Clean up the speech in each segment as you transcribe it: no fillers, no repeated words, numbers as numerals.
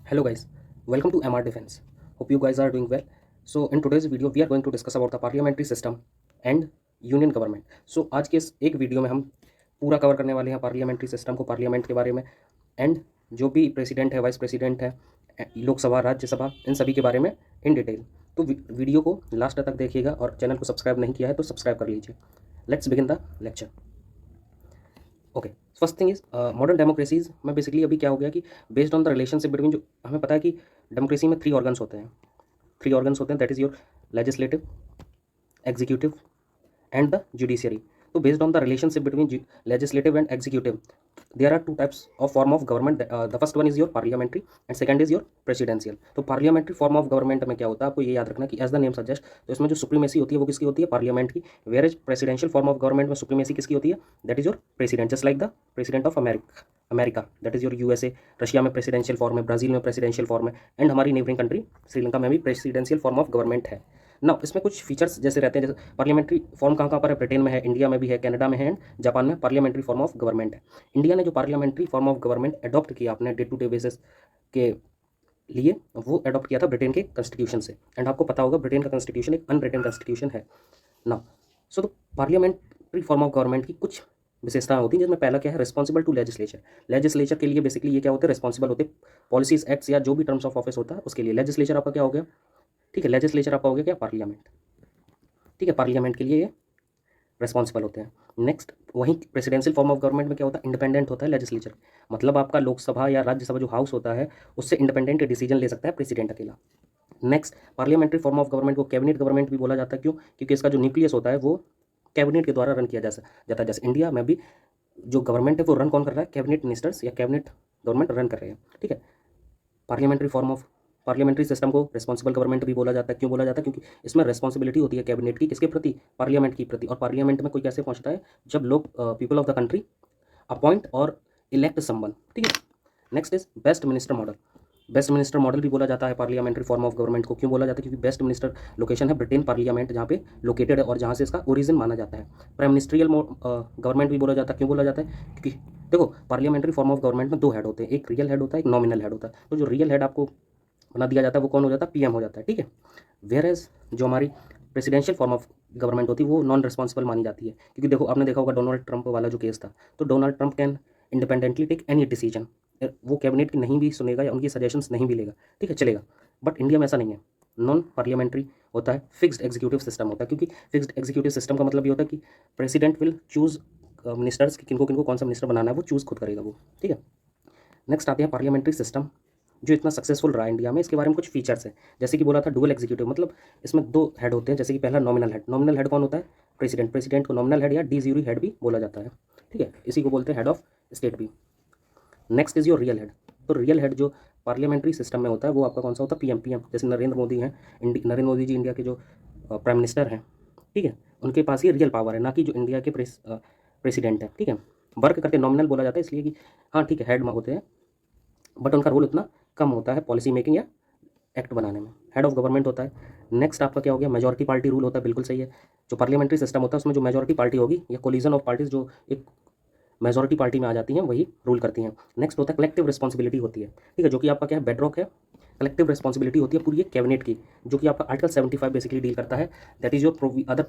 Hello guys, welcome to MR Defense. Hope you guys are doing well. So in today's video we are going to discuss about the parliamentary system and union government. So आज के इस एक video में हम पूरा cover करने वाले हैं पार्लियामेंट्री सिस्टम को, पार्लियामेंट के बारे में एंड जो भी प्रेसिडेंट है, वाइस प्रेसिडेंट है, लोकसभा, राज्यसभा, इन सभी के बारे में इन डिटेल। तो वीडियो को लास्ट तक देखिएगा और चैनल को सब्सक्राइब नहीं किया है तो सब्सक्राइब कर लीजिए। Let's begin the lecture. Okay, first thing is modern democracies में बेसिकली अभी क्या हो गया कि based on the relationship between, जो हमें पता है कि डेमोक्रेसी में थ्री ऑर्गन्स होते हैं, that is your legislative, executive and the judiciary. तो based on the relationship between legislative and executive there are two types of form of government. The first one is your parliamentary and second is your presidential. तो parliamentary form of government में क्या होता है, आपको ये याद रखना कि एज द नेम सजेस्ट, तो इसमें जो सुप्रीमेसी होती है वो किसकी होती है, पार्लियामेंट की। Where is presidential form of government में सुप्रीमेसी किसकी होती है, that is your president, just like the president of America, that is your USA. Russia में प्रेसिडेंशियल फॉर्म है, ब्राजील में प्रेसिडेंशियल फॉर्म है एंड हमारी नेबरिंग कंट्री श्रीलंका में भी प्रेसिडेंशियल फॉर्म ऑफ गवर्नमेंट है ना। इसमें कुछ फीचर्स जैसे रहते हैं, जैसे पार्लियामेंट्री फॉर्म कहाँ पर है, ब्रिटेन में है, इंडिया में भी है, कनाडा में है एंड जापान में पार्लियामेंट्री फॉर्म ऑफ गवर्नमेंट है। इंडिया ने जो parliamentary form of government adopt किया अपने डे टू डे बेसिस के लिए, वो अडॉप्ट किया था ब्रिटेन के कॉन्स्टिट्यूशन से। एंड आपको पता होगा ब्रिटेन का कॉन्स्टिट्यूशन एक अनरिटन कॉन्स्टिट्यूशन है ना। सो तो पार्लियामेंट्री फॉर्म ऑफ गवर्नमेंट की कुछ विशेषताएं होती हैं, जिसमें पहला क्या है, रिस्पॉन्सिबल टू लेजिस्लेचर। लेजिस्लेचर के लिए बेसिकली ये क्या होते हैं, रिस्पॉन्सिबल होते, पॉलिसीज, एक्ट्स या जो भी टर्म्स ऑफ ऑफिस होता है उसके लिए। लेजिस्लेचर आपका क्या हो गया, ठीक है, लेजिस्लेचर आपका हो गया क्या, पार्लियामेंट, ठीक है, पार्लियामेंट के लिए ये रिस्पॉन्सिबल होते हैं। नेक्स्ट, वहीं प्रेसिडेंशियल फॉर्म ऑफ गवर्नमेंट में क्या होता है, इंडिपेंडेंट होता है लेजिस्लेचर, मतलब आपका लोकसभा या राज्यसभा जो हाउस होता है उससे इंडिपेंडेंट डिसीजन ले सकता है प्रेसिडेंट अकेला। Next, parliamentary form of government को कैबिनेट गवर्नमेंट भी बोला जाता है। क्यों, क्योंकि इसका जो न्यूक्लियस होता है वो कैबिनेट के द्वारा रन किया जाता है। जैसे इंडिया में भी जो गवर्नमेंट है वो रन कौन कर रहा है, कैबिनेट मिनिस्टर्स या कैबिनेट गवर्नमेंट रन कर रहे हैं, ठीक है। Parliamentary form of parliamentary system को रिस्पॉन्सिबल गवर्नमेंट भी बोला जाता है। क्यों बोला जाता है, क्योंकि इसमें रिस्पॉन्सिबिलिटी होती है कैबिनेट की, किसके प्रति, पार्लियामेंट की प्रति। और पार्लियामेंट में कोई कैसे पहुंचता है, जब लोग, people of the country appoint और इलेक्ट समवन, ठीक है। Next is Westminster model. Westminster model भी बोला जाता है पार्लियामेंट्री फॉर्म ऑफ गवर्नमेंट को। क्यों बोला जाता है, क्योंकि बेस्ट मिनिस्टर लोकेशन है ब्रिटेन पार्लियामेंट, जहाँ पे लोकेटेड है और जहाँ से इसका ओरिजिन माना जाता है। प्राइम मिनिस्ट्रियल गवर्नमेंट भी बोला जाता है। क्यों बोला जाता है, क्योंकि देखो पार्लियामेंट्री फॉर्म ऑफ गवर्नमेंट में दो हेड होते हैं, एक रियल हेड होता है, एक नॉमिनल हेड होता है। तो जो रियल हेड आपको बना दिया जाता है वो कौन हो जाता है, पीएम हो जाता है, ठीक है। वेयर एज जो हमारी प्रेसिडेंशियल फॉर्म ऑफ गवर्नमेंट होती है वो नॉन रिस्पॉन्सिबल मानी जाती है। क्योंकि देखो आपने देखा होगा डोनाल्ड ट्रंप वाला जो केस था, तो Donald Trump can independently take any decision, वो कैबिनेट की नहीं भी सुनेगा या उनकी सजेशंस नहीं भी लेगा, ठीक है, चलेगा। बट इंडिया में ऐसा नहीं है, नॉन पार्लियामेंट्री होता है, फिक्स्ड एग्जीक्यूटिव सिस्टम होता है। क्योंकि फिक्स्ड एग्जीक्यूटिव सिस्टम का मतलब ये होता है कि प्रेसिडेंट विल चूज मिनिस्टर्स, किनको किनको कौन सा मिनिस्टर बनाना है वो चूज़ खुद करेगा वो, ठीक है। नेक्स्ट आते हैं पार्लियामेंट्री सिस्टम जो इतना सक्सेसफुल रहा इंडिया में, इसके बारे में कुछ फीचर्स हैं। जैसे कि बोला था डुअल एग्जीक्यूटिव, मतलब इसमें दो हेड होते हैं। जैसे कि पहला नॉमिनल हेड, नॉमिनल हेड कौन होता है, प्रेसिडेंट, प्रेसिडेंट को नॉमिनल हेड या डी ज़्यूरी हेड भी बोला जाता है, ठीक है, इसी को बोलते हैं हेड ऑफ स्टेट भी। Next is your real head. तो रियल हेड जो पार्लियामेंट्री सिस्टम में होता है वो आपका कौन सा होता है, पीएम। जैसे नरेंद्र मोदी हैं, नरेंद्र मोदी जी इंडिया के जो प्राइम मिनिस्टर हैं, ठीक है, उनके पास ही रियल पावर है, ना कि जो इंडिया के प्रेसिडेंट है, ठीक है। वर्क करते नॉमिनल बोला जाता है इसलिए कि हाँ ठीक है हेड होते हैं, बट उनका रोल उतना कम होता है पॉलिसी मेकिंग या एक्ट बनाने में। हेड ऑफ गवर्नमेंट होता है। नेक्स्ट आपका क्या हो गया, मेजॉरिटी पार्टी रूल होता है, बिल्कुल सही है। जो पार्लियामेंट्री सिस्टम होता है उसमें जो मेजॉरिटी पार्टी होगी या कोलिजन ऑफ पार्टीज जो एक मेजॉरिटी पार्टी में आ जाती हैं वही रूल करती हैं। नेक्स्ट होता है कलेक्टिव रिस्पॉन्सिबिलिटी होती है, ठीक है, जो कि आपका क्या है, बेडरॉक है। कलेक्टिव रिस्पॉन्सिबिलिटी होती है पूरी कैबिनेट की, जो कि आपका आर्टिकल 75 बेसिकली डील करता है। That is your other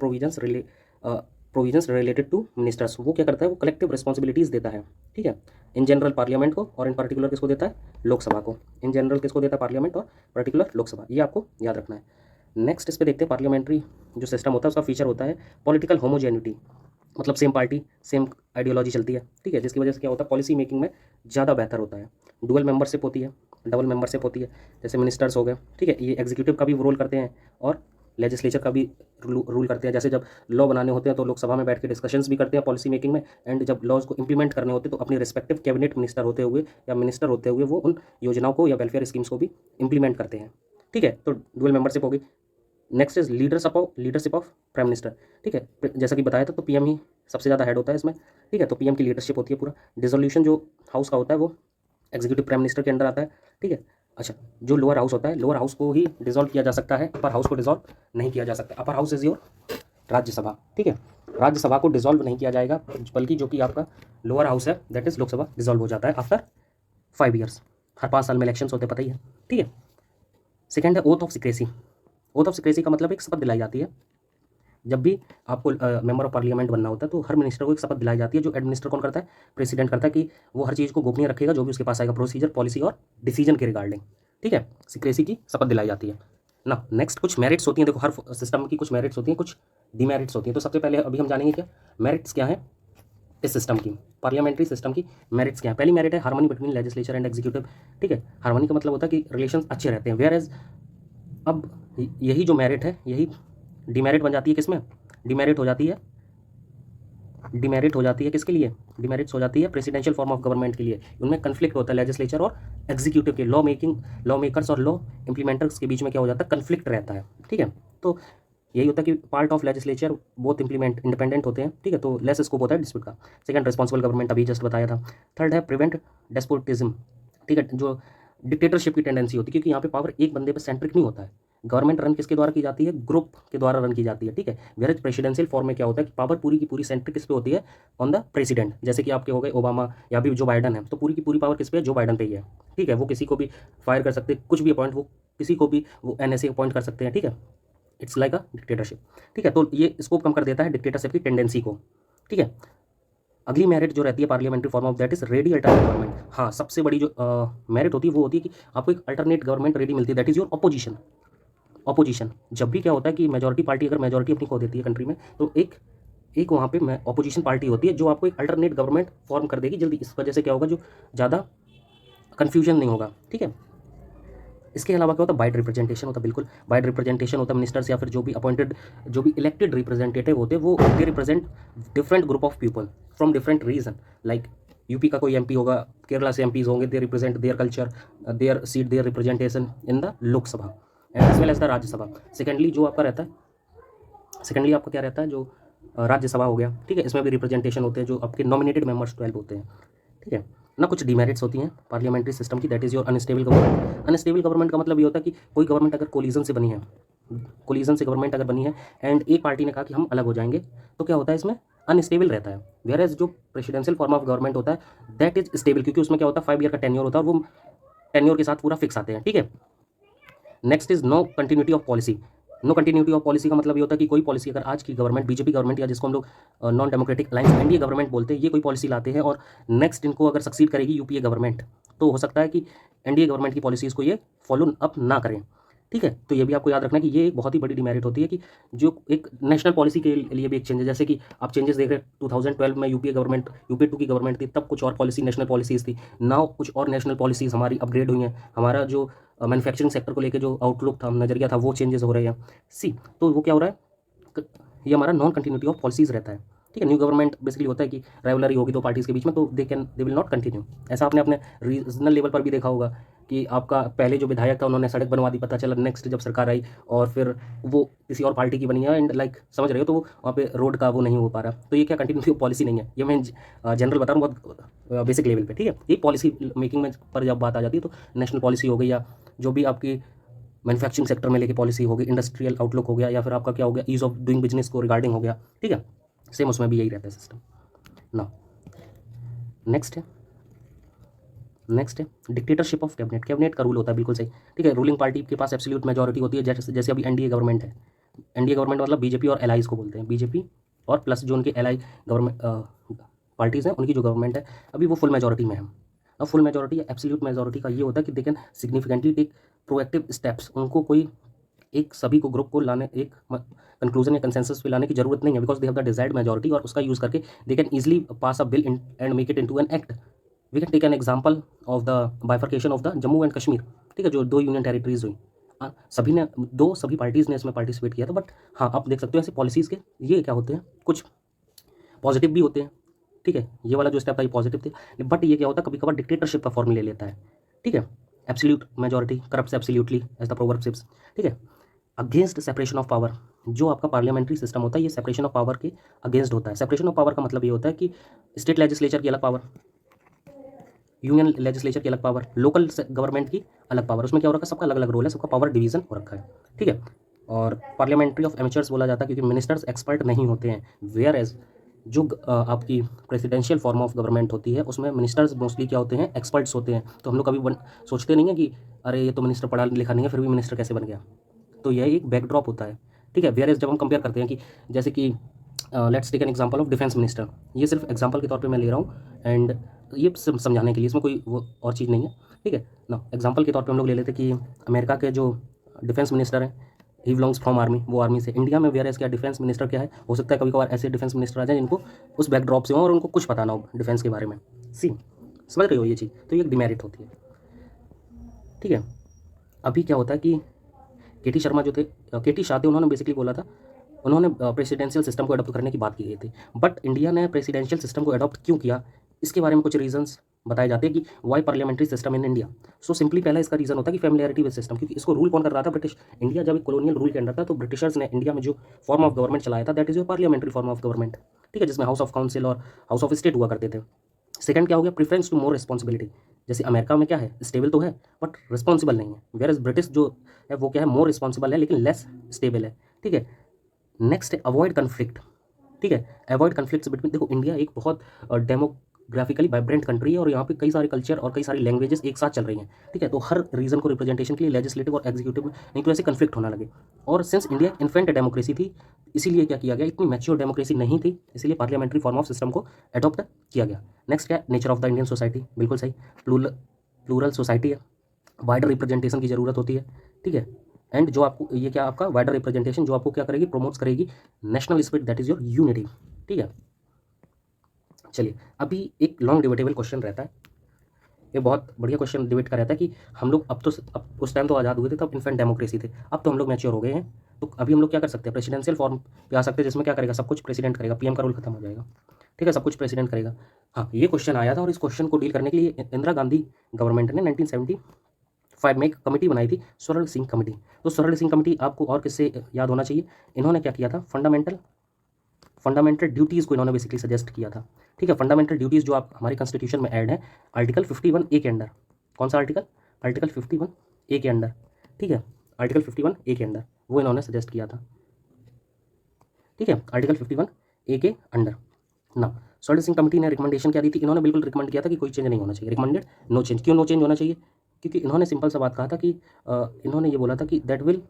provisions related to ministers. वो क्या करता है, वो कलेक्टिव रिस्पॉन्सिबिलिटीज़ देता है, ठीक है। इन जनरल पार्लियामेंट को और इन पर्टिकुलर किसको देता है, लोकसभा को। इन जनरल किसको देता है, पार्लियामेंट, और पर्टिकुलर लोकसभा, ये आपको याद रखना है। नेक्स्ट इस पे देखते हैं पार्लियामेंट्री जो सिस्टम होता है उसका फीचर होता है पॉलिटिकल होमोजेनिटी, मतलब सेम पार्टी सेम आइडियोलॉजी चलती है, ठीक है, जिसकी वजह से क्या होता है, पॉलिसी मेकिंग में ज़्यादा बेहतर होता है। डुअल मेंबरशिप होती है, डबल मेंबरशिप होती है, जैसे मिनिस्टर्स हो गए, ठीक है, ये एग्जीक्यूटिव का भी रोल करते हैं और लेजिस्लेचर का भी रूल करते हैं। जैसे जब लॉ बनाने होते हैं तो लोकसभा में बैठ के डिस्कशंस भी करते हैं पॉलिसी मेकिंग में, एंड जब लॉज को इंप्लीमेंट करने होते हैं तो अपनी रिस्पेक्टिव कैबिनेट मिनिस्टर होते हुए या मिनिस्टर होते हुए वो उन योजनाओं को या वेलफेयर स्कीम्स को भी इंप्लीमेंट करते हैं, ठीक है। तो डुअल मेंबरशिप होगी। Next is leadership of prime minister, ठीक है, जैसा कि बताया था तो पीएम ही सबसे ज़्यादा हेड होता है इसमें, ठीक है। तो पीएम की लीडरशिप होती है पूरा। डिसोल्यूशन जो हाउस का होता है वो एग्जीक्यूटिव प्राइम मिनिस्टर के अंडर आता है, ठीक है। अच्छा, जो लोअर हाउस होता है, लोअर हाउस को ही डिसॉल्व किया जा सकता है, अपर हाउस को डिसॉल्व नहीं किया जा सकता। Upper house is your Rajya Sabha, ठीक है, राज्यसभा को डिसॉल्व नहीं किया जाएगा, बल्कि जो कि आपका लोअर हाउस है दैट इज लोकसभा डिसॉल्व हो जाता है आफ्टर 5 ईयर्स, हर 5 साल में इलेक्शंस होते, पता ही है, ठीक है। सेकेंड है oath of secrecy. Oath of secrecy का मतलब एक शपथ दिलाई जाती है जब भी आपको मेंबर ऑफ पार्लियामेंट बनना होता है, तो हर मिनिस्टर को एक शपथ दिलाई जाती है, जो एडमिनिस्टर कौन करता है, प्रेसिडेंट करता है, कि वो हर चीज़ को गोपनीय रखेगा जो भी उसके पास आएगा, प्रोसीजर, पॉलिसी और डिसीजन के रिगार्डिंग, ठीक है। सिक्रेसी की शपथ दिलाई जाती है ना। नेक्स्ट कुछ मेरिट्स होती हैं, देखो हर सिस्टम की कुछ मेरिट्स होती हैं, कुछ डिमेरिट्स होती हैं। तो सबसे पहले अभी हम जानेंगे क्या मेरिट्स क्या है इस सिस्टम की, पार्लियामेंट्री सिस्टम की मेरिट्स क्या है। पहली मेरिट है harmony between legislature and executive, ठीक है। हार्मनी का मतलब होता है कि रिलेशन अच्छे रहते हैं, वेयर एज अब यही जो मेरिट है यही डिमेरिट बन जाती है, किसमें डिमेरिट हो जाती है, डिमेरिट हो जाती है किसके लिए, डिमेरिट्स हो जाती है प्रेसिडेंशियल फॉर्म ऑफ गवर्नमेंट के लिए। उनमें कन्फ्लिक्ट होता है लेजिस्लेचर और एग्जीक्यूटिव के, लॉ मेकर्स और लॉ इंप्लीमेंटर्स के बीच में क्या हो जाता है, कन्फ्लिक्ट रहता है, ठीक है। तो यही होता है कि part of legislature both implement independent होते हैं, ठीक है, तो लेस स्कोप होता है डिस्प्यूट का। सेकंड रिस्पॉन्सिबल गवर्नमेंट, अभी जस्ट बताया था। थर्ड है प्रिवेंट डेस्पोटिज्म, ठीक है, जो डिक्टेटरशिप की टेंडेंसी होती है, क्योंकि यहाँ पे पावर एक बंदे पर सेंट्रिक नहीं होता है। गवर्नमेंट रन किसके द्वारा की जाती है, ग्रुप के द्वारा रन की जाती है, ठीक है। वेयर प्रेसिडेंशियल फॉर्म में क्या होता है कि पावर पूरी की पूरी सेंट्रिक किस पे होती है, ऑन द प्रेसिडेंट। जैसे कि आपके हो गए ओबामा या भी जो बाइडन है, तो पूरी की पूरी पावर किस पे है, जो बाइडन पे ही है, ठीक है। वो किसी को भी फायर कर सकते हैं, कुछ भी अपॉइंट, वो किसी को भी वो NSA अपॉइंट कर सकते हैं, ठीक है। इट्स लाइक अ डिक्टेटरशिप, ठीक है। तो ये स्कोप कम कर देता है डिक्टेटरशिप की टेंडेंसी को, ठीक है। अगली मेरिट जो रहती है parliamentary form of that is ready alternate government. हाँ, सबसे बड़ी जो मेरिट होती है वो होती है कि आपको एक अल्टरनेट गवर्नमेंट रेडी मिलती है, that is your opposition. Opposition जब भी क्या होता है कि मेजॉरिटी पार्टी अगर मेजॉरिटी अपनी खो देती है कंट्री में, तो एक एक वहाँ पे अपोजिशन पार्टी होती है जो आपको एक अल्टरनेट गवर्नमेंट फॉर्म कर देगी जल्दी। इस वजह से क्या होगा, जो ज़्यादा कन्फ्यूजन नहीं होगा, ठीक है। इसके अलावा क्या होता है, वाइड रिप्रेजेंटेशन होता है, बिल्कुल वाइड रिप्रेजेंटेशन होता है। मिनिस्टर्स या फिर जो भी अपॉइंटेड, जो भी इलेक्टेड रिप्रेजेंटेटिव होते हैं, वो they represent different group of people from different region. Like UP का कोई MP होगा, केरला से MPs होंगे, they represent their culture, their seat, their representation in the Lok Sabha and as well as the Rajya Sabha. Secondly जो आपका रहता है, सेकेंडली आपका क्या रहता है, जो राज्यसभा हो गया, ठीक है, इसमें भी रिप्रेजेंटेशन होते हैं, जो आपके नॉमिनेटेड मेंबर्स 12 होते हैं, ठीक है ना। कुछ डिमेरिट्स होती हैं पार्लियामेंट्री सिस्टम की, that is your unstable government. Unstable government का मतलब ये होता है कि कोई गवर्नमेंट अगर कोलिजन से बनी है, कोलिजन से गवर्नमेंट अगर बनी है एंड एक पार्टी ने कहा कि हम अलग हो जाएंगे, तो क्या होता है, इसमें अनस्टेबल रहता है। वेयर एज जो प्रेसिडेंशियल फॉर्म ऑफ गवर्नमेंट होता है दैट इज स्टेबल, क्योंकि उसमें क्या होता है 5 ईयर का टेन्योर होता है और वो टेन्योर के साथ पूरा फिक्स आते हैं, ठीक है। Next is no continuity of policy. No continuity of policy का मतलब ये होता है कि कोई पॉलिसी अगर आज की गवर्नमेंट, बीजेपी गवर्नमेंट या जिसको हम लोग non democratic alliance NDA government बोलते हैं, ये कोई पॉलिसी लाते हैं और नेक्स्ट इनको अगर सक्सीड करेगी UPA गवर्नमेंट, तो हो सकता है कि NDA गवर्नमेंट की पॉलिसीज़ को ये फॉलो अप ना करें, ठीक है। तो ये भी आपको याद रखना है कि ये एक बहुत ही बड़ी डिमेरिट होती है कि जो एक नेशनल पॉलिसी के लिए भी एक चेंज है। जैसे कि आप चेंजेस देख रहे हैं 2012 में UPA गवर्नमेंट, UPA 2 की गवर्नमेंट थी, तब कुछ और पॉलिसी नेशनल पॉलिसीज़ थी, नाउ कुछ और नेशनल पॉलिसीज़ हमारी अपग्रेड हुई हैं। हमारा जो मैन्युफैक्चरिंग सेक्टर को लेकर जो आउटलुक था, नजरिया था, वो चेंजेस हो रहे हैं। तो वो क्या हो रहा है, ये हमारा नॉन कंटिन्यूटी ऑफ पॉलिसीज रहता है, ठीक है। न्यू गवर्नमेंट बेसिकली होता है कि राइवलरी होगी दो पार्टीज़ के बीच में, तो दे विल नॉट कंटिन्यू। ऐसा आपने अपने रीजनल लेवल पर भी देखा होगा कि आपका पहले जो विधायक था उन्होंने सड़क बनवा दी, पता चला नेक्स्ट जब सरकार आई और फिर वो किसी और पार्टी की बनी है एंड लाइक समझ रहे हो, तो वो वहाँ पे रोड का वो नहीं हो पा रहा। तो ये क्या कंटिन्यूटी ऑफ पॉलिसी नहीं है, ये मैं जनरल बता रहा हूँ बहुत बेसिक लेवल पे, ठीक है। ये पॉलिसी मेकिंग में पर जब बात आ जाती है तो नेशनल पॉलिसी हो गई या जो भी आपकी मैन्युफैक्चरिंग सेक्टर में लेके पॉलिसी होगी, इंडस्ट्रियल आउटलुक हो गया, या फिर आपका क्या हो गया, ईज ऑफ डूइंग बिजनेस को रिगार्डिंग हो गया, ठीक है। सेम उसमें भी यही रहता है सिस्टम ना। नेक्स्ट है डिक्टेटरशिप ऑफ कैबिनेट। कैबिनेट का रूल होता है, बिल्कुल सही, ठीक है। रूलिंग पार्टी के पास एब्सोल्यूट मेजॉरिटी होती है, जैसे अभी NDA गवर्नमेंट है। NDA गवर्नमेंट मतलब बीजेपी और एलाइज को बोलते हैं, बीजेपी और प्लस जो उनके एलाई गवर्नमेंट पार्टीज़ हैं, उनकी जो गवर्नमेंट है अभी वो फुल मेजॉरिटी में है। अब फुल मेजॉरिटी या एब्सोल्यूट मेजॉरिटी का ये होता है कि they can significantly take proactive steps. उनको कोई एक सभी को ग्रुप को लाने, एक कंक्लूजन या कंसेंसस पे लाने की जरूरत नहीं है, because they have the desired majority, और उसका यूज़ करके they can easily pass a bill and make it into an act. We can take an example of the bifurcation of the Jammu and Kashmir, ठीक है, जो 2 यूनियन टेरिटरीज हुई। सभी parties ने इसमें पार्टिसिपेट किया था, बट हाँ आप देख सकते हो ऐसे पॉलिसीज़ के ये क्या होते हैं, कुछ पॉजिटिव भी होते हैं, ठीक है। ये वाला जो स्टेप था ये पॉजिटिव थे, बट ये क्या होता है कभी कभार डिक्टेटरशिप का फॉर्म ले लेता है, ठीक है। Absolute majority corrupts absolutely as the proverb says, ठीक है। अगेंस्ट सेपरेशन ऑफ पावर, जो आपका पार्लियामेंट्री सिस्टम होता है ये सेपरेशन ऑफ पावर के अगेंस्ट होता है। सेपरेशन ऑफ पावर का मतलब ये होता है कि स्टेट लेजिस्लेचर की अलग पावर, यूनियन लेजिस्लेचर की अलग पावर, लोकल गवर्नमेंट की अलग पावर। उसमें क्या हो रखा है, सबका अलग अलग रोल है, सबका पावर डिवीजन हो रखा है, ठीक है। और पार्लियामेंट्री ऑफ एमेचर्स बोला जाता है क्योंकि मिनिस्टर्स एक्सपर्ट नहीं होते हैं, वेयर एज जो आपकी प्रेसिडेंशियल फॉर्म ऑफ गवर्नमेंट होती है उसमें मिनिस्टर्स मोस्टली क्या होते हैं, एक्सपर्ट्स होते हैं। तो हम लोग कभी सोचते नहीं है कि अरे ये तो मिनिस्टर पढ़ा लिखा नहीं है फिर भी मिनिस्टर कैसे बन गया। तो यह एक बैकड्रॉप होता है, ठीक है। वेयर एज जब हम कंपेयर करते हैं कि जैसे कि let's take an example of defence minister, ये सिर्फ एग्जांपल के तौर पे मैं ले रहा हूँ एंड ये समझाने के लिए, इसमें कोई वो और चीज़ नहीं है, ठीक है ना। एग्जांपल के तौर पे हम लोग ले लेते कि अमेरिका के जो डिफेंस मिनिस्टर हैं ही बिलोंग्स फ्रॉम आर्मी, वो आर्मी से। इंडिया में वेयर एज क्या डिफेंस मिनिस्टर क्या है, हो सकता है कभी कभार ऐसे डिफेंस मिनिस्टर आ जाए जिनको उस बैकड्रॉप से हो और उनको कुछ पता ना हो डिफेंस के बारे में। सी समझ रहे हो ये चीज़, तो ये एक डिमेरिट होती है, ठीक है। अभी क्या होता है कि केटी शर्मा जो थे, केटी शाह थे, उन्होंने बेसिकली बोला था, उन्होंने प्रेसिडेंशियल सिस्टम को अडॉप्ट करने की बात की गई थी। बट इंडिया ने प्रेसिडेंशियल सिस्टम को अडॉप्ट क्यों किया, इसके बारे में कुछ रीजंस बताए जाते हैं कि why parliamentary system in India. So simply पहला इसका रीजन होता है कि फैमिलियरिटी विद सिस्टम, क्योंकि इसको रूल कौन कर रहा था, ब्रिटिश। इंडिया जब एक कॉलोनियल रूल के अंदर था तो ब्रिटिशर्स ने इंडिया में जो फॉर्म ऑफ गवर्नमेंट चलाया था that is your parliamentary form of government, ठीक है, जिसमें हाउस ऑफ काउंसिल और हाउस ऑफ स्टेट हुआ करते थे। सेकंड क्या हो गया, प्रेफरेंस टू मोर रिस्पॉन्सिबिलिटी। जैसे अमेरिका में क्या है, स्टेबल तो है बट रिस्पॉन्सिबल नहीं है, वेयर एज ब्रिटिश जो है वो क्या है, मोर रिस्पॉन्सिबल है लेकिन लेस स्टेबल है, ठीक है। नेक्स्ट है अवॉइड कन्फ्लिक्ट, ठीक है, अवॉइड कन्फ्लिक्ट्स बिटवीन। देखो इंडिया एक बहुत डेमोग्राफिकली वाइब्रेंट कंट्री है और यहाँ पे कई सारे कल्चर और कई सारी लैंग्वेजेस एक साथ चल रही हैं, ठीक है। तो हर रीजन को रिप्रेजेंटेशन के लिए लेजिस्लेटिव और एग्जीक्यूटिव नहीं तो ऐसे कन्फ्लिक्ट होना लगे। और सिंस इंडिया इन्फेंट डेमोक्रेसी थी, इसीलिए क्या किया गया, इतनी मैच्योर डेमोक्रेसी नहीं थी, इसीलिए पार्लियामेंट्री फॉर्म ऑफ सिस्टम को अडॉप्ट किया गया। नेक्स्ट क्या, nature of the Indian society, बिल्कुल सही, प्लूरल सोसाइटी है, वाइडर रिप्रेजेंटेशन की जरूरत होती है, ठीक है। एंड जो आपको ये क्या आपका वाइडर रिप्रेजेंटेशन जो आपको क्या करेगी, प्रमोट्स करेगी national spirit, that is your unity, ठीक है। चलिए अभी एक लॉन्ग डिबेटेबल क्वेश्चन रहता है, ये बहुत बढ़िया क्वेश्चन डिबेट का रहता है कि हम लोग अब उस टाइम तो आज़ाद हुए थे तब इन्फेंट डेमोक्रेसी थे, अब तो हम लोग मैच्योर हो गए हैं, तो अभी हम लोग क्या कर सकते हैं, प्रेसिडेंशियल फॉर्म पे आ सकते हैं जिसमें क्या करेगा, सब कुछ प्रेसिडेंट करेगा, पीएम का रोल खत्म हो जाएगा, ठीक है, सब कुछ प्रेसिडेंट करेगा। हाँ ये क्वेश्चन आया था और इस क्वेश्चन को डील करने के लिए इंदिरा गांधी गवर्नमेंट ने 1975 में एक कमेटी बनाई थी, स्वर्ण सिंह कमेटी। तो स्वर्ण सिंह कमेटी आपको और किससे याद होना चाहिए, इन्होंने क्या किया था, फंडामेंटल ड्यूटीज़ को इन्होंने बेसिकली सजेस्ट किया था, ठीक है। फंडामेंटल ड्यूटीज़ जो आप हमारे कॉन्स्टिट्यूशन में ऐड है आर्टिकल 51A के अंडर, कौन सा आर्टिकल, आर्टिकल 51A के अंडर, ठीक है, आर्टिकल 51A के अंडर वो इन्होंने सजेस्ट किया था, ठीक है, आर्टिकल 51A के अंडर ना। स्वर्ण सिंह कमेटी ने रिकमेंडेशन क्या दी थी, इन्होंने बिल्कुल रिकमेंड किया था कि कोई चेंज नहीं होना चाहिए, रिकमेंडेड नो चेंज। क्यों नो चेंज होना चाहिए, क्योंकि इन्होंने सिंपल सा बात कहा था कि इन्होंने ये बोला था कि that will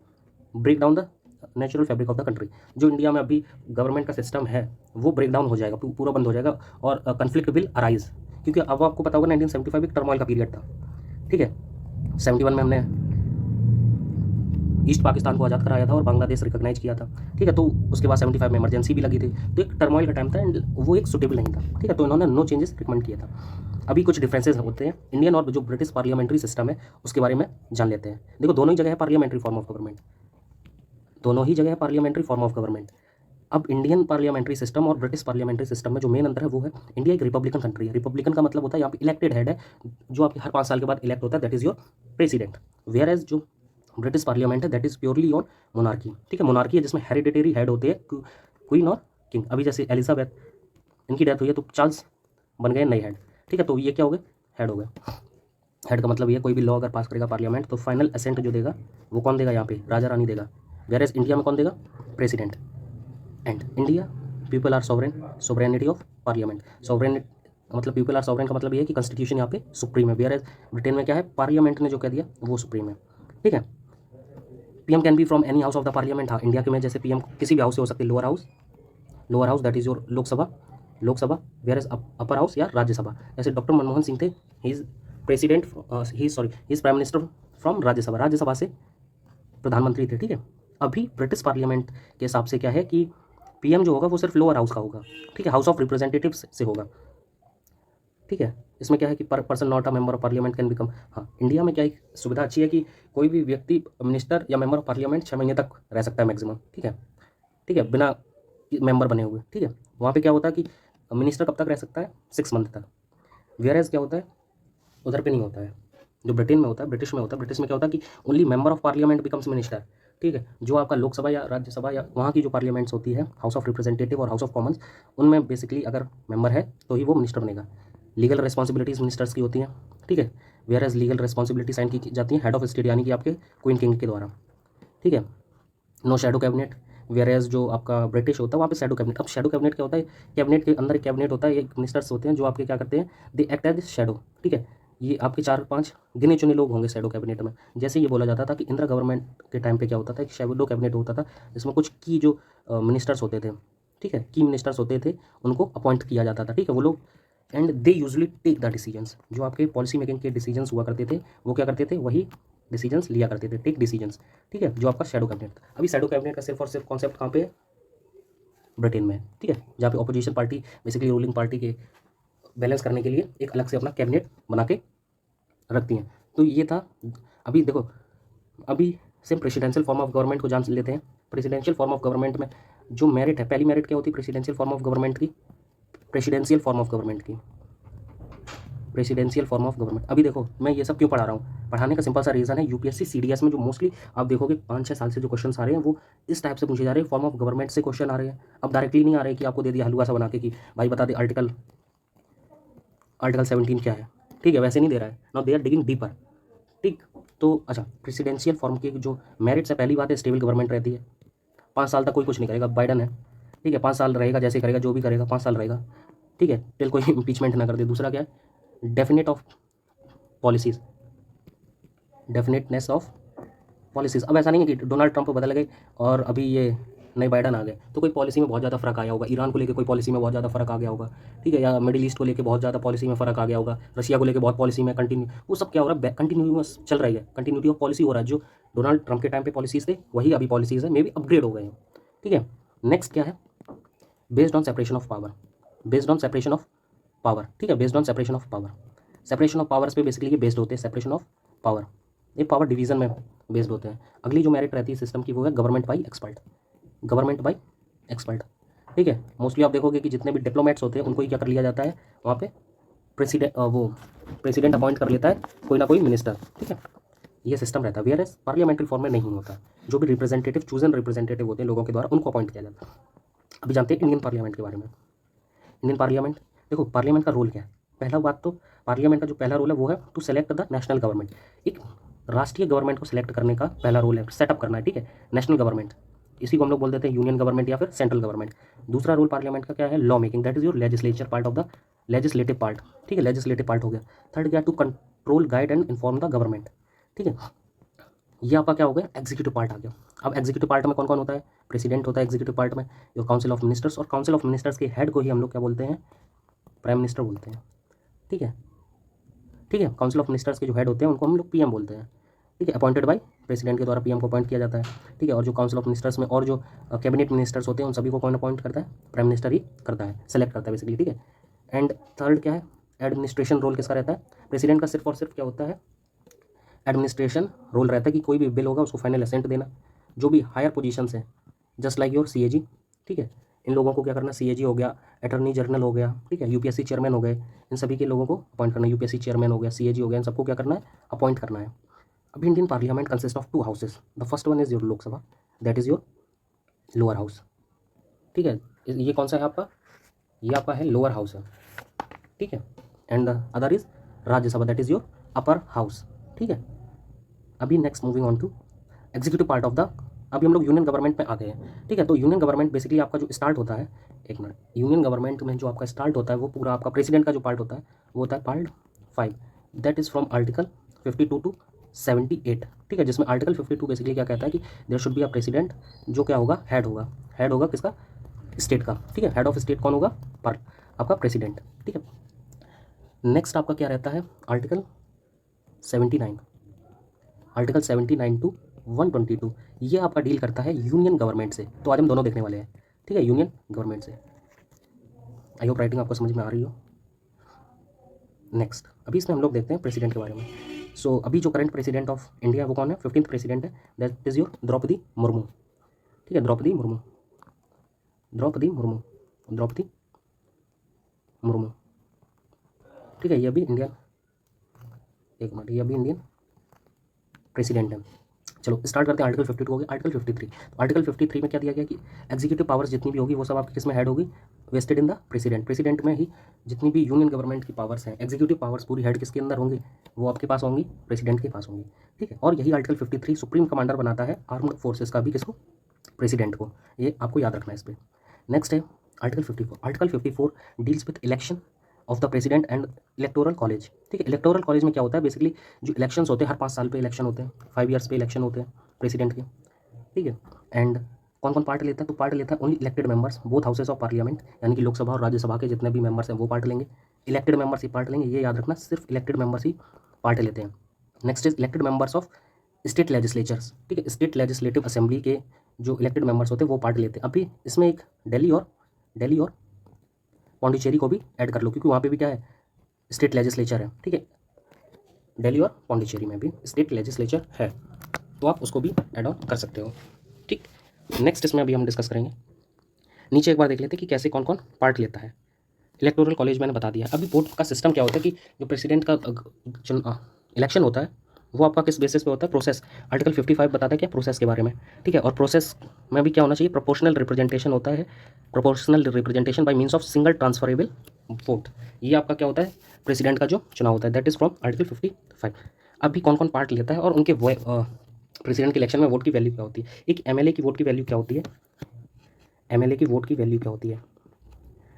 break down the natural fabric of the country. जो इंडिया में अभी गवर्नमेंट का सिस्टम है वो ब्रेक डाउन हो जाएगा, पूरा बंद हो जाएगा और कन्फ्लिक्ट विल अराइज, क्योंकि अब आपको पता होगा 1975 एक टर्मोइल का पीरियड था, ठीक है। 71 में हमने ईस्ट पाकिस्तान को आज़ाद कराया था और बांग्लादेश रिकॉग्नाइज किया था, ठीक है। तो उसके बाद 75 में इमरजेंसी भी लगी थी, तो एक टर्मोइल का टाइम था एंड वो एक सुटेबल नहीं था, ठीक है। तो इन्होंने नो चेंजेस रिकमेंड किया था। अभी कुछ डिफरेंसेस होते हैं इंडियन और जो ब्रिटिश पार्लियामेंट्री सिस्टम है उसके बारे में जान लेते हैं। देखो दोनों ही जगह है पार्लियामेंट्री फॉर्म ऑफ गवर्नमेंट, दोनों ही जगह है पार्लियामेंट्री फॉर्म ऑफ गवर्नमेंट। अब इंडियन पार्लियामेंट्री सिस्टम और ब्रिटिश पार्लियामेंट्री सिस्टम में जो मेन अंतर है वो है, इंडिया एक रिपब्लिकन कंट्री है, रिपब्लिकन का मतलब होता है यहाँ पे इलेक्टेड हेड है जो आपके हर 5 साल के बाद इलेक्ट होता है, that is your president. Whereas जो ब्रिटिश पार्लियामेंट है that is purely on monarchy, ठीक है, मोनार्की है जिसमें हेरिडिटरी हेड होते हैं, क्वीन और किंग। अभी जैसे एलिजाबेथ इनकी डेथ हुई है तो चार्ल्स बन गए नए हेड, ठीक है। तो ये क्या हो गए, हेड हो गए। हेड का मतलब ये कोई भी लॉ अगर पास करेगा पार्लियामेंट तो फाइनल असेंट जो देगा वो कौन देगा, यहाँ पे राजा रानी देगा। वेयर एज इंडिया में कौन देगा, president. And India people are sovereign, sovereignty of parliament, sovereign मतलब पीपल आर सॉवरेन का मतलब ये है कि कॉन्स्टिट्यूशन यहाँ पे सुप्रीम है। वेयर एज ब्रिटेन में क्या है, पार्लियामेंट ने जो कह दिया वो सुप्रीम है, ठीक है। PM can be from any house of the parliament, हाँ इंडिया के में जैसे पीएम किसी भी हाउस से हो सकती है, lower house that is your Lok Sabha, whereas upper house या राज्यसभा। जैसे डॉक्टर मनमोहन सिंह थे, he is president, he is prime minister from Rajya Sabha, Rajya Sabha से प्रधानमंत्री थे, ठीक है। अभी ब्रिटिश पार्लियामेंट के हिसाब से क्या है कि पीएम जो होगा वो सिर्फ लोअर हाउस का होगा, ठीक है, हाउस ऑफ रिप्रेजेंटेटिव्स से होगा, ठीक है। इसमें क्या है कि person not a member of parliament can become, हाँ इंडिया में क्या एक सुविधा अच्छी है कि कोई भी व्यक्ति मिनिस्टर या मेंबर ऑफ पार्लियामेंट 6 महीने तक रह सकता है मैक्सिमम, ठीक है, ठीक है, बिना मेंबर बने हुए, ठीक है। वहाँ पे क्या होता है कि मिनिस्टर कब तक रह सकता है, 6 मंथ तक। वेयर एज क्या होता है, उधर पे नहीं होता है, जो ब्रिटेन में होता है, ब्रिटिश में होता है। ब्रिटिश में क्या होता है कि only member of parliament becomes minister, ठीक है। जो आपका लोकसभा या राज्यसभा या वहाँ की जो पार्लियामेंट्स होती है, हाउस ऑफ रिप्रेजेंटेटिव और हाउस ऑफ कॉमन्स, उनमें बेसिकली अगर मेंबर है तो ही वो मिनिस्टर बनेगा। लीगल रिस्पॉन्सिबिलिटीज़ मिनिस्टर्स की होती हैं, ठीक है। Whereas legal responsibility sign की जाती है हेड ऑफ स्टेट यानी कि आपके क्वीन किंग के द्वारा, ठीक है। No shadow cabinet, whereas जो आपका ब्रिटिश होता है वहाँ पे शैडो कैबिनेट। अब शैडो कैबिनेट क्या होता है, कैबिनेट के अंदर एक कैबिनेट होता है, एक मिनिस्टर्स होते हैं जो आपके क्या करते हैं, दे एक्ट एज शैडो, ठीक है। ये आपके 4-5 गिने चुने लोग होंगे शैडो कैबिनेट में। जैसे ये बोला जाता था कि इंदिरा गवर्नमेंट के टाइम पे क्या होता था, एक शैडो कैबिनेट होता था जिसमें कुछ की जो मिनिस्टर्स होते थे, ठीक है, की मिनिस्टर्स होते थे, उनको अपॉइंट किया जाता था, ठीक है। वो लोग and they usually take the decisions, जो आपके पॉलिसी मेकिंग के डिसीजंस हुआ करते थे वो क्या करते थे, वही डिसीजंस लिया करते थे, टेक डिसीजंस, ठीक है, जो आपका शैडो कैबिनेट था। अभी शैडो कैबिनेट का सिर्फ और सिर्फ कॉन्सेप्ट कहाँ पे है, ब्रिटेन में, ठीक है, जहाँ पे opposition party basically ruling party के बैलेंस करने के लिए एक अलग से अपना कैबिनेट बना के रखती हैं। तो ये था। अभी देखो, अभी सिर्फ प्रेसिडेंशियल फॉर्म ऑफ गवर्नमेंट को जान लेते हैं। प्रेसिडेंशियल फॉर्म ऑफ गवर्नमेंट में जो मेरिट है, पहली मेरिट क्या होती है प्रेसिडेंशियल फॉर्म ऑफ गवर्नमेंट की, प्रेसिडेंशियल फॉर्म ऑफ गवर्नमेंट की, प्रेसिडेंशियल फॉर्म ऑफ गवर्नमेंट। अभी देखो मैं ये सब क्यों पढ़ा रहा हूँ, पढ़ाने का सिंपल सा रीज़न है, यूपीएससी सीडीएस में जो मोस्टली आप देखोगे 5-6 साल से जो क्वेश्चन आ रहे हैं वो इस टाइप से पूछे जा रहे हैं, फॉर्म ऑफ गवर्नमेंट से क्वेश्चन आ रहे हैं। अब डायरेक्टली नहीं आ रहे कि आपको दे दिया हलवा सा बना के कि भाई बता दे आर्टिकल 17 क्या है, ठीक है, वैसे नहीं दे रहा है। Now they are digging deeper, ठीक। तो अच्छा, प्रेसिडेंशियल फॉर्म की जो मेरिट्स है, पहली बात है स्टेबल गवर्नमेंट रहती है, 5 साल तक कोई कुछ नहीं करेगा, बाइडन है, ठीक है, 5 साल रहेगा, जैसे करेगा जो भी करेगा 5 साल रहेगा, ठीक है, टिल कोई इम्पीचमेंट ना कर दे। दूसरा क्या है, definite of policies, definiteness of policies. अब ऐसा नहीं है कि डोनाल्ड ट्रंप बदल गए और अभी ये नए बाइडन आ गए तो कोई पॉलिसी में बहुत ज़्यादा फ़र्क आया होगा, ईरान को लेकर कोई पॉलिसी में बहुत ज़्यादा फ़र्क आ गया होगा, ठीक है, या मिडिल ईस्ट को लेकर बहुत ज़्यादा पॉलिसी में फ़र्क आ गया होगा, रशिया को लेकर बहुत पॉलिसी में कंटिन्यू, वो सब क्या हो रहा है, कंटिन्यूस चल रही है, कंटिन्यूटी ऑफ पॉलिसी हो रहा है। जो डोनाल्ड ट्रंप के टाइम पे पॉलिसीज़ थे वही अभी पॉलिसीज़ है, मे बी अपग्रेड हो गए हैं, ठीक है। नेक्स्ट क्या है, based on separation of power, based on separation of power, ठीक है, based on separation of power. Separation of powers पे बेसिकली ये बेस्ड होते हैं, सेपरेशन ऑफ पावर, ये पावर डिवीजन में बेस्ड होते हैं। अगली जो मेरिट रहती है सिस्टम की वो है government by expert, government by expert, ठीक है। मोस्टली आप देखोगे कि जितने भी डिप्लोमेट्स होते हैं उनको ही क्या कर लिया जाता है, वहाँ पे प्रेसिडेंट अपॉइंट कर लेता है कोई ना कोई मिनिस्टर, ठीक है, ये सिस्टम रहता है। वेयर पार्लियामेंट्री फॉर्म में नहीं होता, जो भी रिप्रेजेंटेटिव चूजन रिप्रेजेंटेटिव होते हैं लोगों के द्वारा उनको अपॉइंट किया जाता है। अभी जानते हैं इंडियन पार्लियामेंट के बारे में। इंडियन पार्लियामेंट, देखो पार्लियामेंट का रोल क्या है, पहला बात तो पार्लियामेंट का जो पहला रोल है वो है to select the national government, एक राष्ट्रीय गवर्नमेंट को सिलेक्ट करने का पहला रोल है, सेटअप करना है, ठीक है, नेशनल गवर्नमेंट, इसी को हम लोग बोल देते हैं यूनियन गवर्नमेंट या फिर सेंट्रल गवर्नमेंट। दूसरा रोल पार्लियामेंट का क्या है, law making, that is your legislature part of the legislative part, ठीक है, लेजिस्लेटिव पार्ट हो गया। थर्ड क्या, to control guide and inform the government, ठीक है, ये आपका क्या हो गया, एग्जीक्यूटिव पार्ट आ गया। अब एग्जीक्यूटिव पार्ट में कौन कौन होता है, प्रेसिडेंट होता है एग्जीक्यूटिव पार्ट में, योर काउंसिल ऑफ मिनिस्टर्स, और काउंसिल ऑफ मिनिस्टर्स के हेड को ही हम लोग क्या बोलते हैं, प्राइम मिनिस्टर बोलते हैं, ठीक है, ठीक है। काउंसिल ऑफ मिनिस्टर्स के जो हेड होते हैं उनको हम लोग पीएम बोलते हैं, ठीक है, अपॉइंटेड बाय प्रेसिडेंट के द्वारा पीएम को अपॉइंट किया जाता है, ठीक है। और जो काउंसिल ऑफ मिनिस्टर्स में और जो कैबिनेट मिनिस्टर्स होते हैं उन सभी को कौन अपॉइंट करता है, प्राइम मिनिस्टर ही करता है, सेलेक्ट करता है बेसिकली, ठीक है। एंड थर्ड क्या है, एडमिनिस्ट्रेशन रोल किसका रहता है, प्रेसिडेंट का सिर्फ और सिर्फ क्या होता है, एडमिनिस्ट्रेशन रोल रहता है कि कोई भी बिल होगा उसको फाइनल असेंट देना, जो भी हायर पोजीशंस हैं, जस्ट लाइक योर सीएजी, ठीक है, इन लोगों को क्या करना, सीएजी हो गया, अटॉर्नी जनरल हो गया, ठीक है, यूपीएससी चेयरमैन हो गए, इन सभी के लोगों को अपॉइंट करना, यूपीएससी चेयरमैन हो गया, सीएजी हो गया, इन सबको क्या करना है, अपॉइंट करना है। अभी Indian parliament consist of 2 houses, the first one is your Lok Sabha, that is your lower house, ठीक है, ये कौन सा है आपका, ये आपका है लोअर हाउस है, ठीक है, and the other is Rajya Sabha, that is your upper house, ठीक है। अभी next moving on to executive part of the, अभी हम लोग यूनियन गवर्नमेंट में आ गए हैं, ठीक है। तो यूनियन गवर्नमेंट बेसिकली आपका जो स्टार्ट होता है, एक मिनट, यूनियन गवर्नमेंट में जो आपका स्टार्ट होता है वो पूरा आपका प्रेसिडेंट का जो पार्ट होता है वो होता है part 5, that is from article 52 to 78, ठीक है, जिसमें आर्टिकल 52 बेसिकली क्या कहता है कि there should be a president, जो क्या होगा, हेड होगा, हेड होगा किसका, स्टेट का, ठीक है, हेड ऑफ स्टेट कौन होगा, पर आपका प्रेसिडेंट, ठीक है। नेक्स्ट आपका क्या रहता है, आर्टिकल 79, आर्टिकल 79 टू 122, ये आपका डील करता है यूनियन गवर्नमेंट से। तो आज हम दोनों देखने वाले हैं, ठीक है, यूनियन गवर्नमेंट से। आई होप राइटिंग आपको समझ में आ रही हो। नेक्स्ट अभी इसमें हम लोग देखते हैं प्रेसिडेंट के बारे में। सो अभी जो करंट प्रेसिडेंट ऑफ इंडिया वो कौन है, 15th प्रेसिडेंट है, that is your Draupadi Murmu, ठीक है, द्रौपदी मुर्मू, द्रौपदी मुर्मू, द्रौपदी मुर्मू, ठीक है, ये अभी इंडियन, एक मिनट, ये अभी इंडियन प्रेसिडेंट है। चलो स्टार्ट करते हैं, आर्टिकल 52 हो गया, आर्टिकल 53। तो आर्टिकल 53 में क्या दिया गया कि एग्जीक्यूटिव पावर्स जितनी भी होगी वो सब आपकी किस में हेड होगी, vested in the president, president में ही जितनी भी यूनियन गवर्नमेंट की पावर्स हैं, एग्जीक्यूटिव पावर्स पूरी हेड किसके अंदर होंगी, वो आपके पास होंगी, प्रेसिडेंट के पास होंगी, ठीक है। और यही आर्टिकल 53 सुप्रीम कमांडर बनाता है आर्म्ड फोर्सेस का भी, किसको, प्रेसिडेंट को, ये आपको याद रखना है इस पर। नेक्स्ट है article 54। Article 54 deals with election of the president and electoral college. ठीक है, इलेक्टोरल कॉलेज में क्या होता है, बेसिकली जो इलेक्शंस होते हैं हर 5 साल पे इलेक्शन होते हैं, 5 ईयर्स पे इलेक्शन होते हैं प्रेसिडेंट के। ठीक है, एंड कौन कौन पार्ट लेता है, तो पार्ट लेता है only elected members both houses of parliament, यानी कि लोकसभा और राज्यसभा के जितने भी मेंबर्स हैं वो पार्ट लेंगे। इलेक्टेड मेंबर्स ही पार्ट लेंगे, ये याद रखना, सिर्फ इलेक्टेड मेंबर्स ही पार्ट लेते हैं। Next is elected members of state legislatures. ठीक है, स्टेट लेजिस्लेटिव असेंबली के जो इलेक्टेड मेंबर्स होते हैं वो पार्ट लेते हैं। अभी इसमें एक दिल्ली और पौंडीचेरी को भी ऐड कर लो, क्योंकि वहाँ पे भी क्या है, स्टेट लेजिस्लेचर है। ठीक है, दिल्ली और पौंडीचेरी में भी स्टेट लेजिस्लेचर है, तो आप उसको भी ऐड ऑन कर सकते हो। ठीक, नेक्स्ट इसमें अभी हम डिस्कस करेंगे। नीचे एक बार देख लेते हैं कि कैसे कौन कौन पार्ट लेता है। इलेक्टोरल कॉलेज मैंने बता दिया। अभी वोट का सिस्टम क्या होता है कि जो प्रेसिडेंट का इलेक्शन होता है वो आपका किस बेसिस पे होता है, प्रोसेस। आर्टिकल 55 बताता है क्या, प्रोसेस के बारे में। ठीक है, और प्रोसेस में भी क्या होना चाहिए, प्रोपोर्शनल रिप्रेजेंटेशन होता है, proportional representation by means of single transferable vote. ये आपका क्या होता है, प्रेसिडेंट का जो चुनाव होता है, दैट इज फ्रॉम आर्टिकल 55। अभी कौन कौन पार्ट लेता है और उनके प्रेसिडेंट के इलेक्शन में वोट की वैल्यू क्या होती है। एक एमएलए की वोट की वैल्यू क्या होती है, एमएलए की वोट की वैल्यू क्या होती है,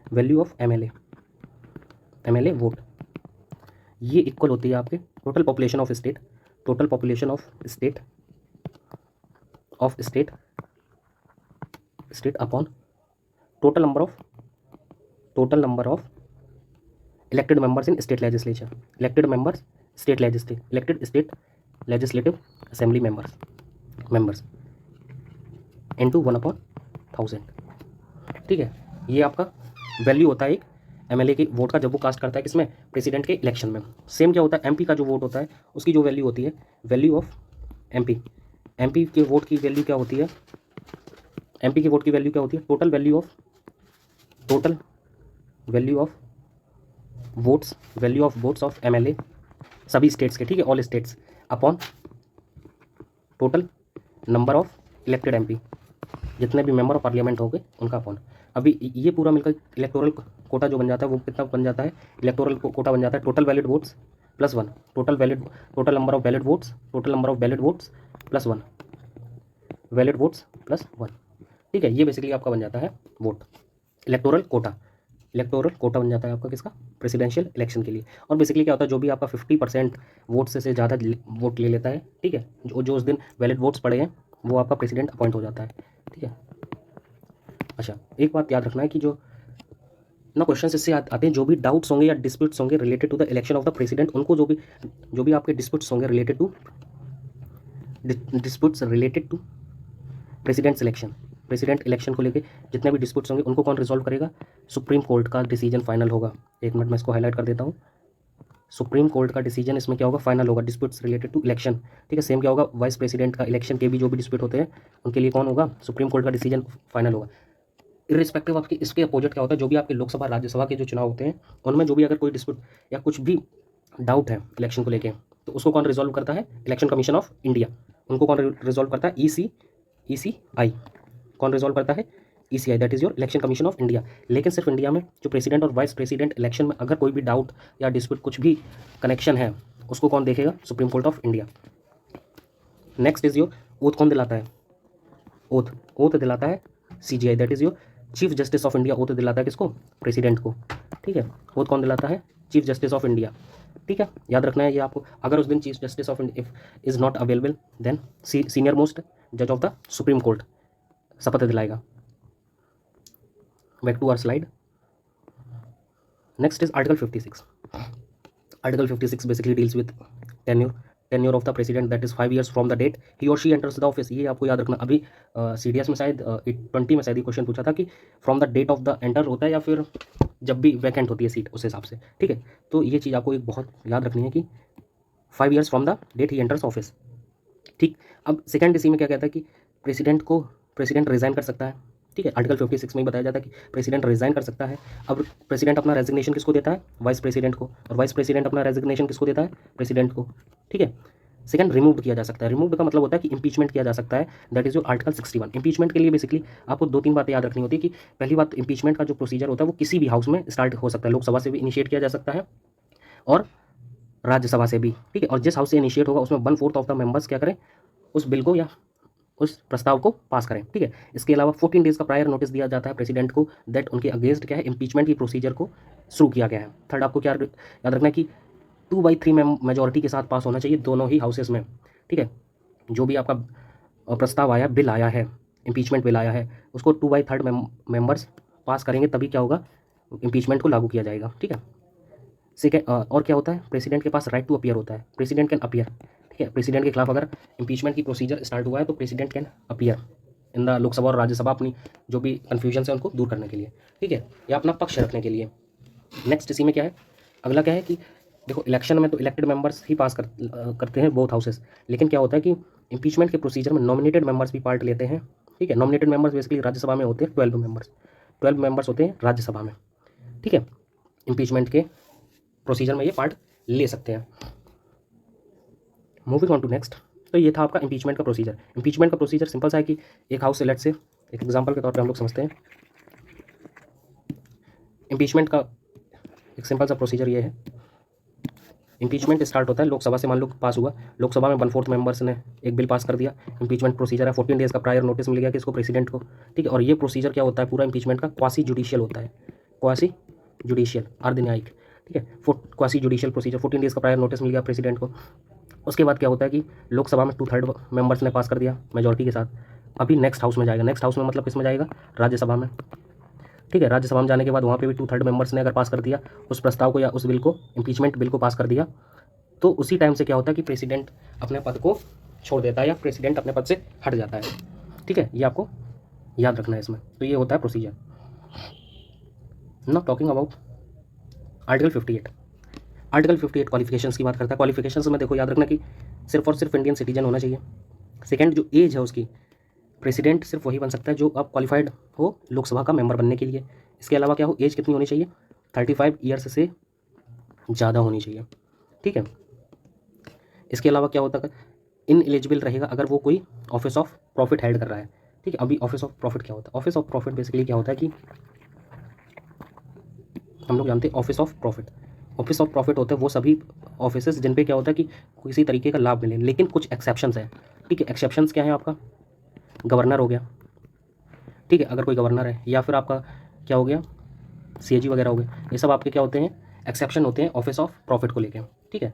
वैल्यू ऑफ एमएलए वोट, ये इक्वल होती है आपके total population of state, total population of state upon total number of elected members in state legislature, elected state legislative assembly members into 1/1000। ठीक है, ये आपका वैल्यू होता है एक एमएलए की वोट का, जब वो कास्ट करता है किसमें, प्रेसिडेंट के इलेक्शन में। सेम क्या होता है, एमपी का जो वोट होता है उसकी जो वैल्यू होती है, वैल्यू ऑफ एमपी के वोट की वैल्यू क्या होती है, एमपी की वोट की वैल्यू क्या होती है, total value of votes of MLA सभी स्टेट्स के, ठीक है, all states, upon total number of elected MP, जितने भी मेंबर ऑफ पार्लियामेंट होंगे उनका अपॉन। अभी ये पूरा मिलकर इलेक्टोरल कोटा जो बन जाता है वो कितना बन जाता है, इलेक्टोरल कोटा बन जाता है total valid votes plus 1, total number of valid votes plus 1, valid votes plus 1। ठीक है, ये बेसिकली आपका बन जाता है वोट, इलेक्टोरल कोटा बन जाता है आपका किसका, प्रेसिडेंशियल इलेक्शन के लिए। और बेसिकली क्या होता है, जो भी आपका 50% वोट से ज़्यादा वोट ले लेता है, ठीक है, जो उस दिन वैलिड वोट्स पड़े हैं वो आपका प्रेसिडेंट अपॉइंट हो जाता है। ठीक है, अच्छा एक बात याद रखना है कि जो ना क्वेश्चन इससे आते हैं, जो भी डाउट्स होंगे या डिस्प्यूट्स होंगे related to the election of the president, उनको जो भी आपके डिस्प्यूट्स होंगे रिलेटेड टू प्रेसिडेंट इलेक्शन को लेके जितने भी डिस्प्यूट्स होंगे उनको कौन रिजॉल्व करेगा, सुप्रीम कोर्ट का डिसीजन फाइनल होगा। एक मिनट में इसको हाईलाइट कर देता हूँ, सुप्रीम कोर्ट का डिसीजन इसमें क्या होगा, फाइनल होगा, डिस्प्यूट्स रिलेटेड टू इलेक्शन। ठीक है, सेम क्या होगा, वाइस प्रेसिडेंट का इलेक्शन के भी जो भी डिस्प्यूट होते हैं उनके लिए कौन होगा, सुप्रीम कोर्ट का डिसीजन फाइनल होगा। इर्रिस्पेक्टिव ऑफ इसके अपोजिट क्या होता है, जो भी आपके लोकसभा राज्यसभा के जो चुनाव होते हैं उनमें जो भी अगर कोई डिस्प्यूट या कुछ भी डाउट है इलेक्शन को लेके, तो उसको कौन रिजॉल्व करता है, इलेक्शन कमीशन ऑफ इंडिया। उनको कौन रिजॉल्व करता है, ECI कौन रिजॉल्व करता है, ECI, that is your election commission of India. लेकिन सिर्फ इंडिया में जो प्रेसिडेंट और वाइस प्रेसिडेंट इलेक्शन में अगर कोई भी डाउट या डिस्प्यूट कुछ भी कनेक्शन है उसको कौन देखेगा, supreme court of India. Next is your oath कौन दिलाता है, ओथ दिलाता है CGI, that is your chief justice of India. Oath दिलाता है किसको, प्रेसिडेंट को। ठीक है, ओथ कौन दिलाता है, चीफ जस्टिस ऑफ इंडिया। ठीक है, याद रखना है ये आपको। अगर उस दिन chief justice of India is not available then senior most जज ऑफ द सुप्रीम कोर्ट शपथ दिलाएगा। Back to our slide. Next is article 56। Article 56 basically deals with tenure of the president, that is 5 years from the date he और she enters the office. ये आपको याद रखना। अभी CDS में शायद 20 में शायद ये क्वेश्चन पूछा था कि from the date of the enter होता है या फिर जब भी वैकेंट होती है सीट उस हिसाब से। ठीक है, तो ये चीज़ आपको एक बहुत याद रखनी है कि 5 years from the date he enters office. ठीक, अब सेकंड DC में क्या कहता है कि प्रेसिडेंट रिजाइन कर सकता है। ठीक है, आर्टिकल 56 में ही बताया जाता है कि प्रेसिडेंट रिजाइन कर सकता है। अब प्रेसिडेंट अपना रेजिग्नेशन किसको देता है, वाइस प्रेसिडेंट को, और वाइस प्रेसिडेंट अपना रेजिग्नेशन किसको देता है, प्रेसिडेंट को। ठीक है, सेकंड रिमूव किया जा सकता है। रिमूव का मतलब होता है कि इंपीचमेंट किया जा सकता है, that is your article 61। Impeachment के लिए बेसिकली आपको 2-3 बातें याद रखनी होती है कि पहली बात, इंपीचमेंट का जो प्रोसीजर होता है वो किसी भी हाउस में स्टार्ट हो सकता है, लोकसभा से भी इनिशिएट किया जा सकता है और राज्यसभा से भी। ठीक है, और जिस हाउस से इनिशिएट होगा उसमें 1/4 ऑफ द मेंबर्स क्या करें, उस बिल को या उस प्रस्ताव को पास करें। ठीक है, इसके अलावा 14 डेज़ का प्रायर नोटिस दिया जाता है प्रेसिडेंट को दैट उनके अगेंस्ट क्या है इम्पीचमेंट की प्रोसीजर को शुरू किया गया है। थर्ड आपको क्या याद रखना है कि 2/3 मेजोरिटी के साथ पास होना चाहिए दोनों ही हाउसेस में। ठीक है, जो भी आपका प्रस्ताव आया, बिल आया है, इम्पीचमेंट बिल आया है, उसको 2/3 मेंबर्स पास करेंगे तभी क्या होगा, इम्पीचमेंट को लागू किया जाएगा। ठीक है, सेकेंड और क्या होता है, प्रेसिडेंट के पास राइट टू अपीयर होता है, प्रेसिडेंट कैन अपीयर। ठीक है, प्रेसिडेंट के खिलाफ अगर इम्पीचमेंट की प्रोसीजर स्टार्ट हुआ है तो president can appear in the Lok Sabha और राज्यसभा अपनी जो भी कन्फ्यूजन है उनको दूर करने के लिए। ठीक है, या अपना पक्ष रखने के लिए। नेक्स्ट इसी में क्या है, अगला क्या है कि देखो इलेक्शन में तो इलेक्टेड मेंबर्स ही पास करते हैं बोथ हाउसेस, लेकिन क्या होता है कि इम्पीचमेंट के प्रोसीजर में नॉमिनेटेड मेंबर्स भी पार्ट लेते हैं। ठीक है, नॉमिनेटेड मेंबर्स बेसिकली राज्यसभा में होते हैं 12 मेंबर्स होते हैं राज्यसभा में। ठीक है, इम्पीचमेंट के प्रोसीजर में ये पार्ट ले सकते हैं। मूविंग ऑन टू नेक्स्ट, तो ये था आपका इम्पीचमेंट का प्रोसीजर। इम्पीचमेंट का प्रोसीजर सिंपल सा है कि एक हाउस से लेट से एक एग्जांपल के तौर पे हम लोग समझते हैं। इम्पीचमेंट का एक सिंपल सा प्रोसीजर ये है, इम्पीचमेंट स्टार्ट होता है लोकसभा से, मान लो पास हुआ, लोकसभा में 1/4 मेंबर्स ने एक बिल पास कर दिया, इम्पीचमेंट प्रोसीजर है, 14 डेज़ का प्रायर नोटिस मिल गया कि इसको प्रेसिडेंट को। ठीक है, और ये प्रोसीजर क्या होता है पूरा इम्पीचमेंट का, क्वासी जुडिशियल होता है, क्वासी जुडिशियल अर्धन्यायिक। ठीक है, क्वासी जुडिशियल प्रोसीजर, 14 डेज़ का प्रायर नोटिस मिल गया प्रेसिडेंट को। उसके बाद क्या होता है कि लोकसभा में 2/3 मेंबर्स ने पास कर दिया मेजोरिटी के साथ, अभी नेक्स्ट हाउस में जाएगा। नेक्स्ट हाउस में मतलब किस में जाएगा, राज्यसभा में। ठीक है, राज्यसभा में जाने के बाद वहाँ पे भी 2/3 मेंबर्स ने अगर पास कर दिया उस प्रस्ताव को या उस बिल को, इम्पीचमेंट बिल को पास कर दिया, तो उसी टाइम से क्या होता है कि प्रेसिडेंट अपने पद को छोड़ देता है या प्रेसिडेंट अपने पद से हट जाता है। ठीक है, ये आपको याद रखना है इसमें। तो ये होता है procedure. Now talking about article 58। Article 58 qualifications की बात करता है। क्वालिफिकेशंस में देखो याद रखना कि सिर्फ और सिर्फ इंडियन सिटीजन होना चाहिए। सेकंड, जो एज है उसकी, प्रेसिडेंट सिर्फ वही बन सकता है जो अब क्वालिफाइड हो लोकसभा का मेंबर बनने के लिए। इसके अलावा क्या हो, एज कितनी होनी चाहिए, 35 ईयर्स से ज़्यादा होनी चाहिए। ठीक है, इसके अलावा क्या होता है, इन एलिजिबल रहेगा अगर वो कोई ऑफिस ऑफ प्रॉफिट हेल्ड कर रहा है। ठीक है, अभी ऑफिस ऑफ प्रॉफिट क्या होता है, ऑफिस ऑफ प्रॉफिट बेसिकली क्या होता है कि हम लोग जानते हैं office of profit. Office of profit होते हैं वो सभी ऑफिसेस जिन पे क्या होता है कि किसी तरीके का लाभ मिले, लेकिन कुछ एक्सेप्शंस हैं। ठीक है, एक्सेप्शंस क्या है, आपका गवर्नर हो गया। ठीक है, अगर कोई गवर्नर है, या फिर आपका क्या हो गया, सीएजी वगैरह हो गए, ये सब आपके क्या होते हैं, एक्सेप्शन होते हैं ऑफिस ऑफ प्रॉफिट को लेके। ठीक है,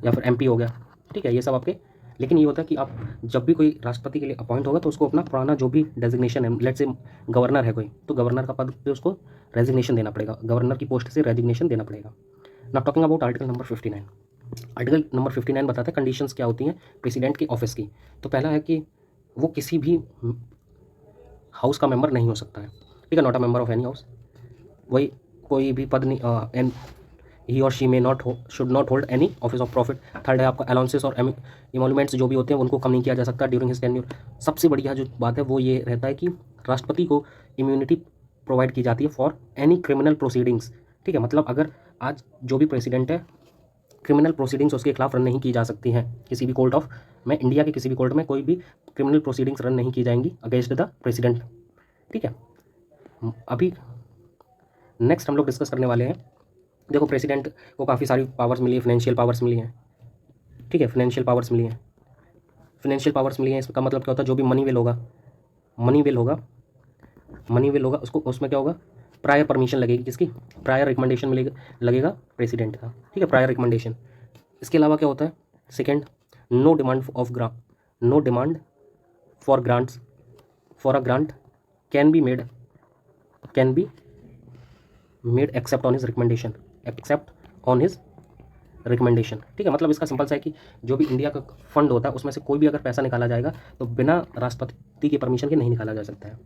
या फिर एमपी हो गया। ठीक है, ये सब आपके, लेकिन ये होता है कि आप जब भी कोई राष्ट्रपति के लिए अपॉइंट होगा तो उसको अपना पुराना जो भी डेजिग्नेशन है, लेट से गवर्नर है कोई, तो गवर्नर का पद पे उसको रेजिग्नेशन देना पड़ेगा, गवर्नर की पोस्ट से रेजिग्नेशन देना पड़ेगा। Now talking about article number 59। Article number 59 बताता है कंडीशंस क्या होती हैं प्रेसिडेंट के ऑफिस की। तो पहला है कि वो किसी भी हाउस का मेंबर नहीं हो सकता है। ठीक है, not a member of any house, वही कोई भी पद नहीं, एंड ही और शी में should not hold any office of profit. Third है आपका अलाउंसेस और इमोलमेंट्स जो भी होते हैं उनको कम नहीं किया जा सकता ड्यूरिंग हिज टेन्योर। सबसे बढ़िया जो बात है वो ये रहता है कि राष्ट्रपति को इम्यूनिटी प्रोवाइड की जाती है फॉर एनी क्रिमिनल प्रोसीडिंग्स। ठीक है, मतलब अगर आज जो भी प्रेसिडेंट है, क्रिमिनल प्रोसीडिंग्स उसके खिलाफ रन नहीं की जा सकती हैं किसी भी कोर्ट ऑफ में, इंडिया के किसी भी कोर्ट में कोई भी क्रिमिनल प्रोसीडिंग्स रन नहीं की जाएंगी अगेंस्ट द प्रेसिडेंट। ठीक है, अभी नेक्स्ट हम लोग डिस्कस करने वाले हैं, देखो प्रेसिडेंट को काफ़ी सारी पावर्स मिली है, फाइनेंशियल पावर्स मिली हैं। ठीक है, फाइनेंशियल पावर्स मिली हैं, फाइनेंशियल पावर्स मिली हैं, इसका मतलब क्या होता है, जो भी मनी विल होगा, मनी विल होगा, मनी विल होगा, उसको उसमें क्या होगा, प्रायर परमिशन लगेगी, किसकी, प्रायर रिकमेंडेशन मिलेगा, लगेगा प्रेसिडेंट का। ठीक है, प्रायर रिकमेंडेशन। इसके अलावा क्या होता है, second, no demand of no demand for grants, for a grant can be made except on his recommendation, except on his recommendation. ठीक है, मतलब इसका सिंपल सा है कि जो भी इंडिया का फंड होता है उसमें से कोई भी अगर पैसा निकाला जाएगा तो बिना राष्ट्रपति की परमिशन के नहीं निकाला जा सकता है।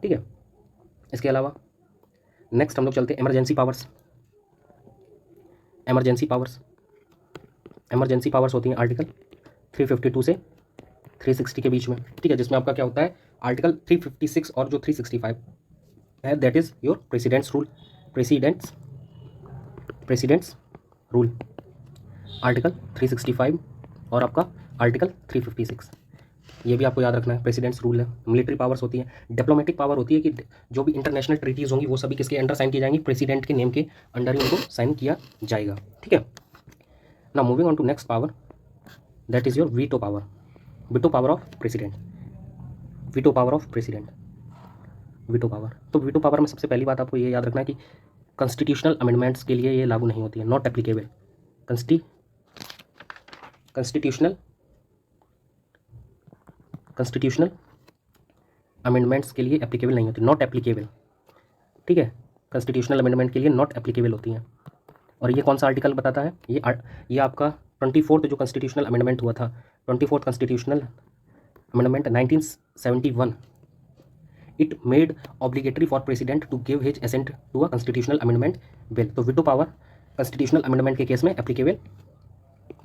ठीक है, इसके अलावा नेक्स्ट हम लोग चलते हैं इमरजेंसी पावर्स। इमरजेंसी पावर्स होती हैं आर्टिकल 352 से 360 के बीच में। ठीक है, जिसमें आपका क्या होता है, आर्टिकल 356 और जो 365 है that is your presidents rule, article 365 और आपका आर्टिकल 356, ये भी आपको याद रखना है। प्रेसिडेंट्स रूल है। मिलिट्री पावर्स होती है, डिप्लोमेटिक पावर होती है कि जो भी इंटरनेशनल ट्रीटीज़ होंगी वो सभी किसके अंडर साइन की जाएंगी, प्रेसिडेंट के नेम के अंडर ही उनको साइन किया जाएगा। ठीक है, now moving on to next power that is your veto power of president. Veto power of president, veto power. तो वीटो पावर में सबसे पहली बात आपको ये याद रखना है कि कॉन्स्टिट्यूशनल अमेंडमेंट्स के लिए ये लागू नहीं होती है, नॉट एप्लीकेबल। कॉन्स्टिट्यूशनल अमेंडमेंट्स के लिए एप्लीकेबल नहीं होती, नॉट एप्लीकेबल। ठीक है, कॉन्स्टिट्यूशनल अमेंडमेंट के लिए नॉट एप्लीकेबल होती हैं। और ये कौन सा आर्टिकल बताता है, ये आपका 24th जो कॉन्स्टिट्यूशनल अमेंडमेंट हुआ था, 24th constitutional amendment 1971, it made obligatory for president to give his assent to a constitutional amendment bill. तो वीटो पावर कॉन्स्टिट्यूशनल अमेंडमेंट के केस में एप्लीकेबल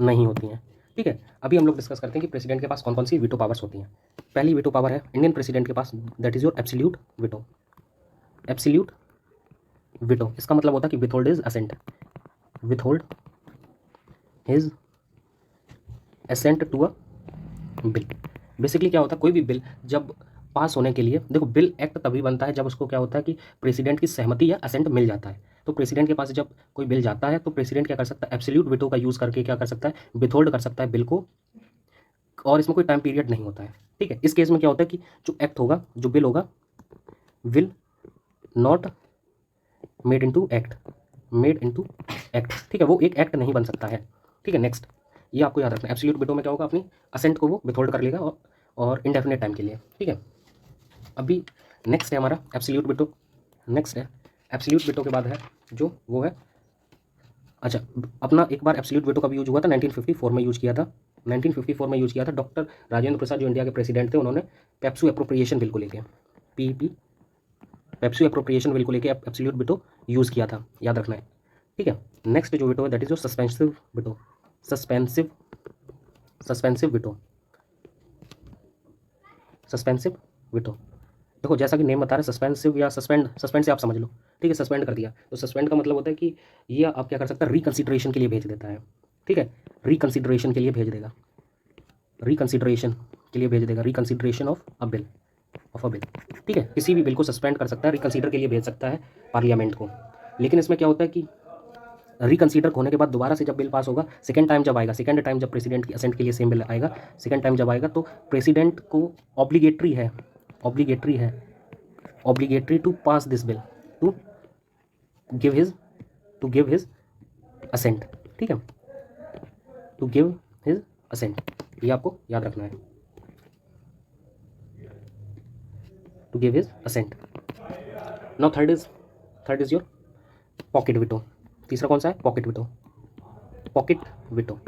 नहीं होती हैं। ठीक है, अभी हम लोग डिस्कस करते हैं कि प्रेसिडेंट के पास कौन कौन सी वीटो पावर्स होती हैं। पहली वीटो पावर है इंडियन प्रेसिडेंट के पास, that is your absolute veto. Absolute veto, इसका मतलब होता है कि withhold his assent, withhold his assent to a bill. Basically क्या होता है, कोई भी बिल जब पास होने के लिए, देखो बिल एक्ट तभी बनता है जब उसको क्या होता है कि प्रेसिडेंट की सहमति या असेंट मिल जाता है। तो प्रेसिडेंट के पास जब कोई बिल जाता है तो प्रेसिडेंट क्या कर सकता है, एब्सोल्यूट वीटो का यूज़ करके क्या कर सकता है, विथहोल्ड कर सकता है बिल को, और इसमें कोई टाइम पीरियड नहीं होता है। ठीक है, इस केस में क्या होता है कि जो एक्ट होगा, जो बिल होगा, will not made into act, made into act. ठीक है, वो एक एक्ट नहीं बन सकता है। ठीक है, नेक्स्ट ये आपको याद रखना है, एब्सोल्यूट वीटो में क्या होगा, अपनी असेंट को वो विथहोल्ड कर लेगा और इंडेफिनिट टाइम के लिए। ठीक है, अभी नेक्स्ट है हमारा एब्सोल्यूट वीटो। नेक्स्ट है एब्सोल्यूट वीटो के बाद है जो वो है, अच्छा अपना एक बार एब्सोल्यूट वीटो का भी यूज हुआ था, 1954 में यूज किया था, 1954 में यूज किया था डॉक्टर राजेंद्र प्रसाद जो इंडिया के प्रेसिडेंट थे, उन्होंने पेप्सू एप्रोप्रिएशन बिल को लेके, पीपी पेप्सू एप्रोप्रिएशन बिल को लेके एब्सोल्यूट वीटो यूज़ किया था, याद रखना है। ठीक है, नेक्स्ट जो वीटो है that is your suspensive veto, suspensive veto, suspensive veto. देखो जैसा कि नेम बता रहा है सस्पेंसिव या सस्पेंड, सस्पेंड से आप समझ लो। ठीक है, सस्पेंड कर दिया तो सस्पेंड का मतलब होता है कि ये आप क्या कर सकते हैं, रिकंसिडरेशन के लिए भेज देता है। ठीक है, रिकंसिडरेशन के लिए भेज देगा, रिकंसिडरेशन के लिए भेज देगा, reconsideration of a bill, of a bill. ठीक है, किसी भी बिल को सस्पेंड कर सकता है, रिकंसीडर के लिए भेज सकता है पार्लियामेंट को। लेकिन इसमें क्या होता है कि रिकंसीडर होने के बाद दोबारा से जब बिल पास होगा, सेकंड टाइम जब आएगा, सेकंड टाइम जब प्रेसिडेंट की असेंट के लिए सेम बिल आएगा, सेकंड टाइम जब आएगा तो प्रेसिडेंट को ऑब्लिगेटरी है, ऑब्लिगेटरी है, obligatory to pass this bill, to give his, to give his assent. ठीक है, टू गिव हिज असेंट, ये आपको याद रखना है, to give his assent. Now third is your pocket veto. तीसरा कौन सा है, pocket veto, pocket veto.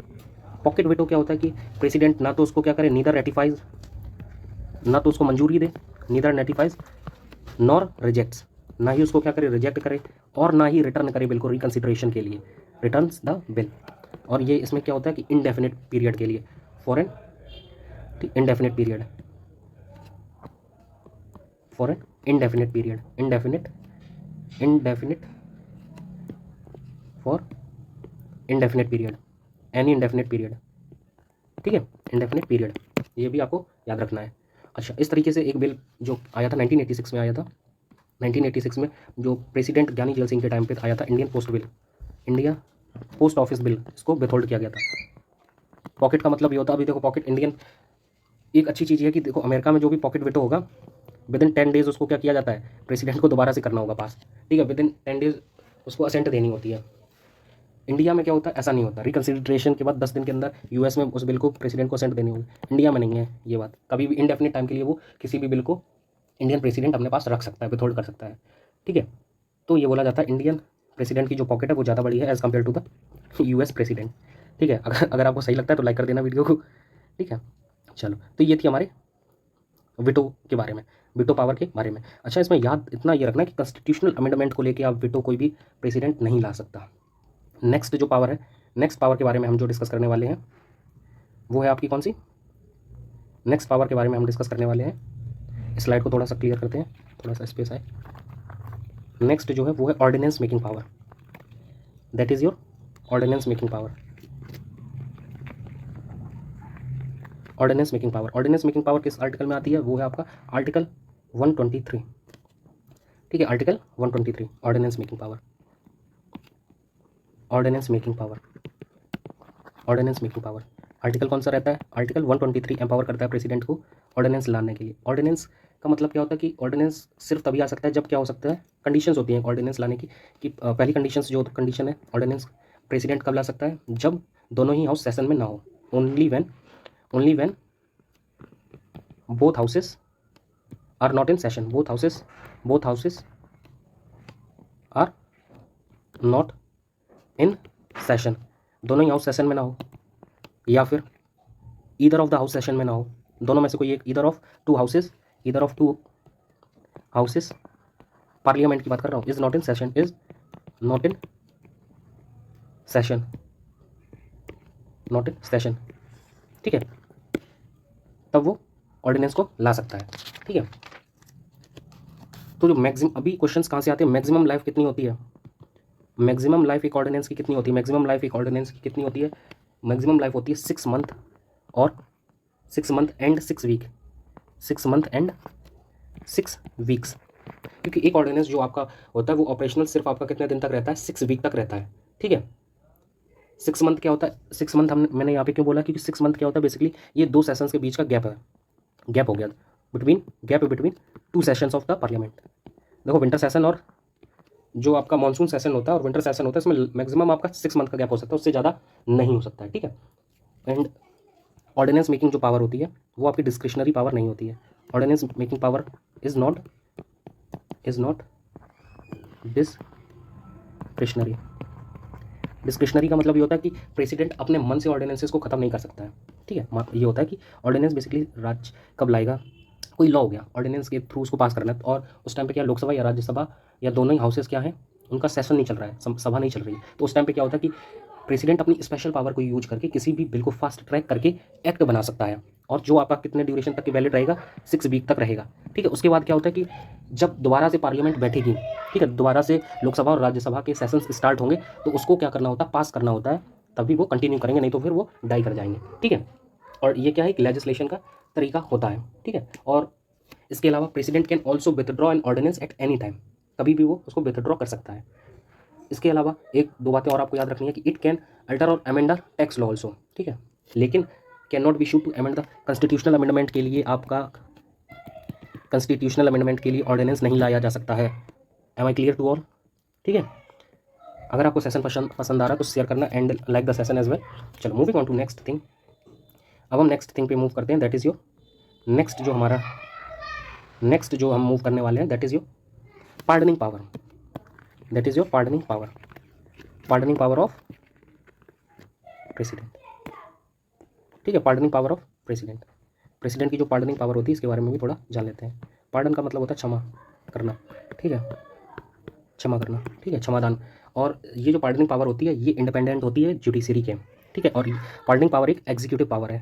Pocket veto क्या होता है कि प्रेसिडेंट ना तो उसको क्या करे, नीदर रेटिफाइज, ना तो उसको मंजूरी दे, नीदर रेटिफाइज नॉर रिजेक्ट्स, ना ही उसको क्या करे, रिजेक्ट करे, और ना ही रिटर्न करे बिल को रिकंसिडरेशन के लिए, रिटर्न्स द बिल। और ये इसमें क्या होता है कि इनडेफिनिट पीरियड के लिए, for an indefinite period, for an indefinite period, indefinite for indefinite period, any indefinite period. ठीक है, इनडेफिनिट पीरियड, ये भी आपको याद रखना है। अच्छा, इस तरीके से एक बिल जो आया था 1986 में आया था, 1986 में जो प्रेसिडेंट ज्ञानी जैल सिंह के टाइम पे आया था, Indian post bill, India post office bill, इसको विथहोल्ड किया गया था। पॉकेट का मतलब ये होता है, अभी देखो पॉकेट इंडियन, एक अच्छी चीज़ है कि देखो अमेरिका में जो भी पॉकेट वीटो होगा, विद इन 10 डेज उसको क्या किया जाता है, प्रेसिडेंट को दोबारा से करना होगा पास। ठीक है, विद इन 10 डेज उसको असेंट देनी होती है। इंडिया में क्या होता है, ऐसा नहीं होता, रिकंसिडरेशन के बाद 10 दिन के अंदर यूएस में उस बिल को प्रेसिडेंट को असेंट देनी होगी। इंडिया में नहीं है ये बात, कभी भी इंडेफिनिट टाइम के लिए वो किसी भी बिल को इंडियन प्रेसिडेंट अपने पास रख सकता है, विथहोल्ड कर सकता है। ठीक है, तो ये बोला जाता है इंडियन प्रेसिडेंट की जो पॉकेट है वो ज़्यादा बड़ी है as compare to the US president. ठीक है, अगर आपको सही लगता है तो लाइक कर देना वीडियो को। ठीक है, चलो तो ये थी हमारे वीटो के बारे में, वीटो पावर के बारे में। अच्छा, इसमें याद इतना ये रखना कि कॉन्स्टिट्यूशनल अमेंडमेंट को लेके आप वीटो कोई भी प्रेसिडेंट नहीं ला सकता। नेक्स्ट जो पावर है, नेक्स्ट पावर के बारे में हम जो डिस्कस करने वाले हैं वो है आपकी कौन सी, नेक्स्ट पावर के बारे में हम डिस्कस करने वाले हैं, स्लाइड को थोड़ा सा क्लियर करते हैं, थोड़ा सा स्पेस आए। नेक्स्ट जो है वो है ordinance making power, that is your ordinance making power, ordinance making power. Ordinance making power किस आर्टिकल में आती है, वो है आपका आर्टिकल 123। ठीक है, article 123 ordinance making power, ordinance making power, ordinance making power. Article कौन सा रहता है? आर्टिकल 123 एम्पावर करता है प्रेसिडेंट को ऑर्डिनेंस लाने के लिए। ऑर्डिनेंस का मतलब क्या होता है कि ऑर्डिनेंस सिर्फ तभी आ सकता है जब क्या हो सकता है, कंडीशंस होती हैं ऑर्डिनेंस लाने की, कि पहली कंडीशंस जो कंडीशन है ऑर्डिनेंस प्रेसिडेंट कब ला सकता है, जब दोनों ही हाउस सेशन में ना हो। Only when both houses are not in session, both houses are not in session, दोनों ही हाउस सेशन में ना हो, या फिर either of the house session में ना हो, दोनों में से कोई एक, either of two houses, parliament की बात कर रहा हूँ, इज नॉट इन सेशन, ठीक है, तब वो ऑर्डिनेंस को ला सकता है। ठीक है, तो जो मैक्सिमम, अभी क्वेश्चंस कहाँ से आते हैं, मैक्सिमम लाइफ कितनी होती है, मैक्सिमम लाइफ एक ऑर्डिनेंस की कितनी होती है, मैक्सिमम लाइफ एक ऑर्डिनेंस की कितनी होती है, मैक्सिमम लाइफ होती है 6 मंथ और 6 month and 6 week, 6 month and 6 weeks, क्योंकि एक ऑर्डिनेंस जो आपका होता है वो ऑपरेशनल सिर्फ आपका कितने दिन तक रहता है, 6 वीक तक रहता है। ठीक है, 6 मंथ क्या होता है, 6 मंथ मैंने यहाँ पे क्यों बोला, क्योंकि 6 मंथ क्या होता है, बेसिकली ये 2 सेशंस के बीच का गैप है, गैप हो गया between 2 sessions of the parliament. देखो विंटर सेशन और जो आपका मानसून सेशन होता है और विंटर सेशन होता है, इसमें मैक्सिमम आपका 6 मंथ का गैप हो सकता है, उससे ज़्यादा नहीं हो सकता है। ठीक है, एंड ऑर्डिनेंस मेकिंग जो पावर होती है वो आपकी डिस्क्रिशनरी पावर नहीं होती है। Ordinance making power is not discretionary. Discretionary का मतलब ये होता है कि प्रेसिडेंट अपने मन से ऑर्डिनेंसेस को खत्म नहीं कर सकता है। ठीक है, ये होता है कि ऑर्डिनेंस बेसिकली राज्य कब लाएगा, कोई लॉ हो गया, ऑर्डिनेंस के थ्रू उसको पास करना है, और उस टाइम पे क्या लोकसभा या राज्यसभा या दोनों ही हाउसेस क्या है, उनका सेशन नहीं चल रहा है, सभा नहीं चल रही है, तो उस टाइम पे क्या होता है कि प्रेसिडेंट अपनी स्पेशल पावर को यूज करके किसी भी बिल को फास्ट ट्रैक करके एक्ट बना सकता है, और जो आपका कितने ड्यूरेशन तक की वैलिड रहेगा, 6 वीक तक रहेगा। ठीक है, उसके बाद क्या होता है कि जब दोबारा से पार्लियामेंट बैठेगी, ठीक है, दोबारा से लोकसभा और राज्यसभा के सेशंस स्टार्ट होंगे, तो उसको क्या करना होता है, पास करना होता है, तभी वो कंटिन्यू करेंगे, नहीं तो फिर वो डाई कर जाएंगे। ठीक है, और ये क्या है, एक लेजिस्लेशन का तरीका होता है। ठीक है, और इसके अलावा president can also withdraw an ordinance at any time, कभी भी वो उसको विथड्रॉ कर सकता है। इसके अलावा एक दो बातें और आपको याद रखनी है कि इट कैन अल्टर और amend the tax law also. ठीक है, लेकिन can not be issue to amend the constitutional amendment के लिए आपका कॉन्स्टिट्यूशनल अमेंडमेंट के लिए ऑर्डिनेंस नहीं लाया जा सकता है। Am I clear to all? ठीक है, अगर आपको सेशन पसंद आ रहा है तो शेयर करना and like the session as well. चलो moving on to next thing. अब हम नेक्स्ट थिंग पे मूव करते हैं, दैट इज़ योर नेक्स्ट जो हम मूव करने वाले हैं, that is your pardoning power. That is your pardoning power of president. ठीक है, पार्डनिंग पावर ऑफ प्रेसिडेंट की जो पार्डनिंग पावर होती है, इसके बारे में भी थोड़ा जान लेते हैं। पार्डन का मतलब होता है क्षमा करना। ठीक है, क्षमा करना, ठीक है, क्षमादान। और ये जो पार्डनिंग पावर होती है ये इंडिपेंडेंट होती है जुडिशरी के। ठीक है, और पार्डनिंग पावर एक एग्जीक्यूटिव पावर है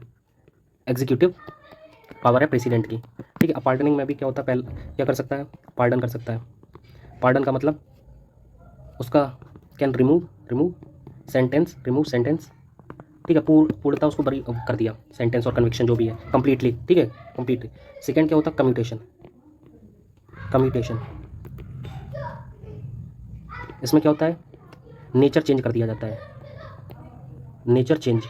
प्रेसिडेंट की। ठीक है, अब पार्डनिंग में भी क्या होता है, पहले क्या कर सकता है, पार्डन कर सकता है। पार्डन का मतलब उसका कैन रिमूव सेंटेंस। ठीक है, पूर्णतः उसको बरी कर दिया, सेंटेंस और कन्विक्शन जो भी है कंप्लीटली। ठीक है, कंप्लीटली। सेकेंड क्या होता है, कम्यूटेशन। इसमें क्या होता है, नेचर चेंज कर दिया जाता है, नेचर चेंज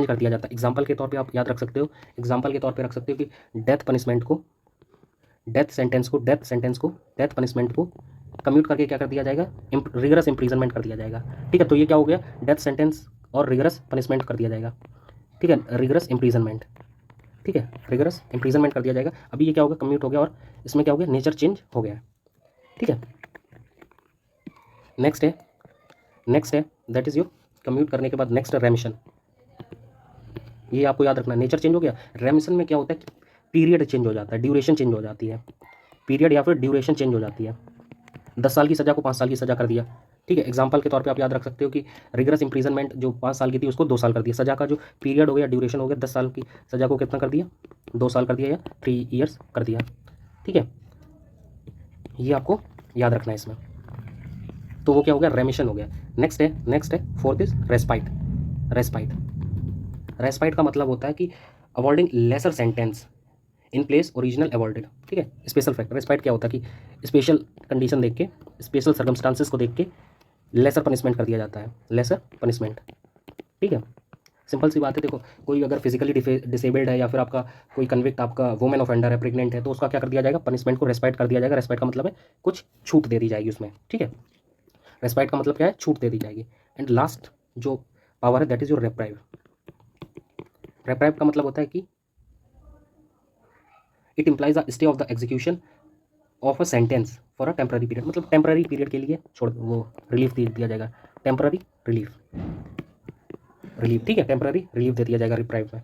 कर दिया जाता है। एग्जाम्पल के तौर पे आप याद रख सकते हो, एग्जाम्पल के तौर पे रख सकते हो कि डेथ पनिशमेंट को कम्यूट करके क्या कर दिया जाएगा, रिगरस इम्प्रीजनमेंट कर दिया जाएगा। ठीक है, तो ये क्या हो गया, डेथ सेंटेंस और रिगरस पनिशमेंट कर दिया जाएगा। ठीक है, रिगरस इम्प्रीजनमेंट कर दिया जाएगा। अभी ये क्या होगा, कम्यूट हो गया, और इसमें क्या हो गया, नेचर चेंज हो गया। ठीक है, नेक्स्ट है दैट इज़ योर कम्यूट करने के बाद नेक्स्ट रेमिशन। ये आपको याद रखना, नेचर चेंज हो गया। रेमिशन में क्या होता है, पीरियड चेंज हो जाता है, ड्यूरेशन चेंज हो जाती है, पीरियड या फिर ड्यूरेशन चेंज हो जाती है। 10 साल की सज़ा को 5 साल की सज़ा कर दिया। ठीक है, एग्जाम्पल के तौर पे आप याद रख सकते हो कि रिगरस इम्प्रीजनमेंट जो 5 साल की थी उसको 2 साल कर दिया, सज़ा का जो पीरियड हो गया, ड्यूरेशन हो गया, 10 साल की सज़ा को कितना कर दिया, 2 साल कर दिया या 3 ईयर्स कर दिया। ठीक है, ये आपको याद रखना है इसमें। तो वो क्या हो गया, रेमिशन हो गया। नेक्स्ट है फोर्थ इज रेस्पाइट का मतलब होता है कि avoiding lesser sentence in place original avoided. ठीक है, स्पेशल फैक्ट। रेस्पाइट क्या होता है कि स्पेशल कंडीशन देख के, स्पेशल सर्कमस्टांसेस को देख के लेसर पनिशमेंट कर दिया जाता है, लेसर पनिशमेंट। ठीक है, सिंपल सी बात है। देखो, कोई अगर फिजिकली डिसेबल्ड है या फिर आपका कोई कन्विक्ट आपका वुमेन ऑफेंडर है, प्रेग्नेंट है, तो उसका क्या कर दिया जाएगा, पनिशमेंट को रेस्पेक्ट कर दिया जाएगा। रेस्पेक्ट का मतलब है कुछ छूट दे दी जाएगी उसमें, ठीक है। रेस्पेक्ट का मतलब क्या है, छूट दे दी जाएगी। एंड लास्ट जो पावर है दैट इज योर रेप्राइव। रेप्राइव का मतलब होता है कि it implies the stay of the execution of a sentence for a temporary period, मतलब टेम्पररी पीरियड के लिए छोड़ वो रिलीफ दे दिया जाएगा। टेम्पररी रिलीफ, रिलीफ, ठीक है, टेम्पररी रिलीफ दे दिया जाएगा रिप्राइव में,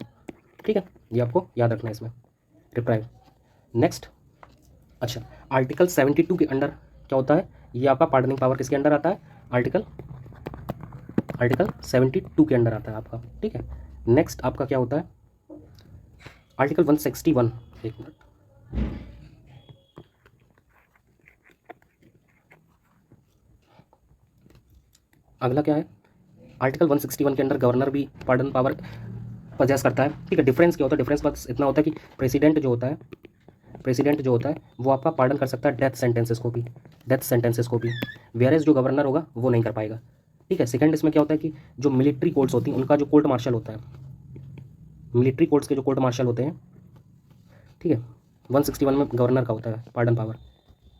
ठीक है। ये आपको याद रखना है इसमें, रिप्राइव। नेक्स्ट, अच्छा, आर्टिकल 72 के अंडर क्या होता है, ये आपका पार्डनिंग पावर किसके अंडर आता है, आर्टिकल 72 के अंडर आता है आपका, ठीक है। नेक्स्ट आपका क्या होता है, आर्टिकल 161, एक मिनट, अगला क्या है, आर्टिकल 161 के अंडर गवर्नर भी पार्डन पावर पजेस करता है, ठीक है। डिफरेंस क्या होता है, डिफरेंस बस इतना होता है कि प्रेसिडेंट जो होता है, प्रेसिडेंट जो होता है वो आपका पार्डन कर सकता है डेथ सेंटेंसेस को भी, डेथ सेंटेंसेस को भी, वेयरएज जो गवर्नर होगा वो नहीं कर पाएगा, ठीक है। सेकंड, इसमें क्या होता है कि जो मिलिट्री कोर्ट्स होती हैं उनका जो कोर्ट मार्शल होता है, मिलिट्री कोर्ट्स के जो कोर्ट मार्शल होते हैं, ठीक है, 161 में गवर्नर का होता है पार्डन पावर,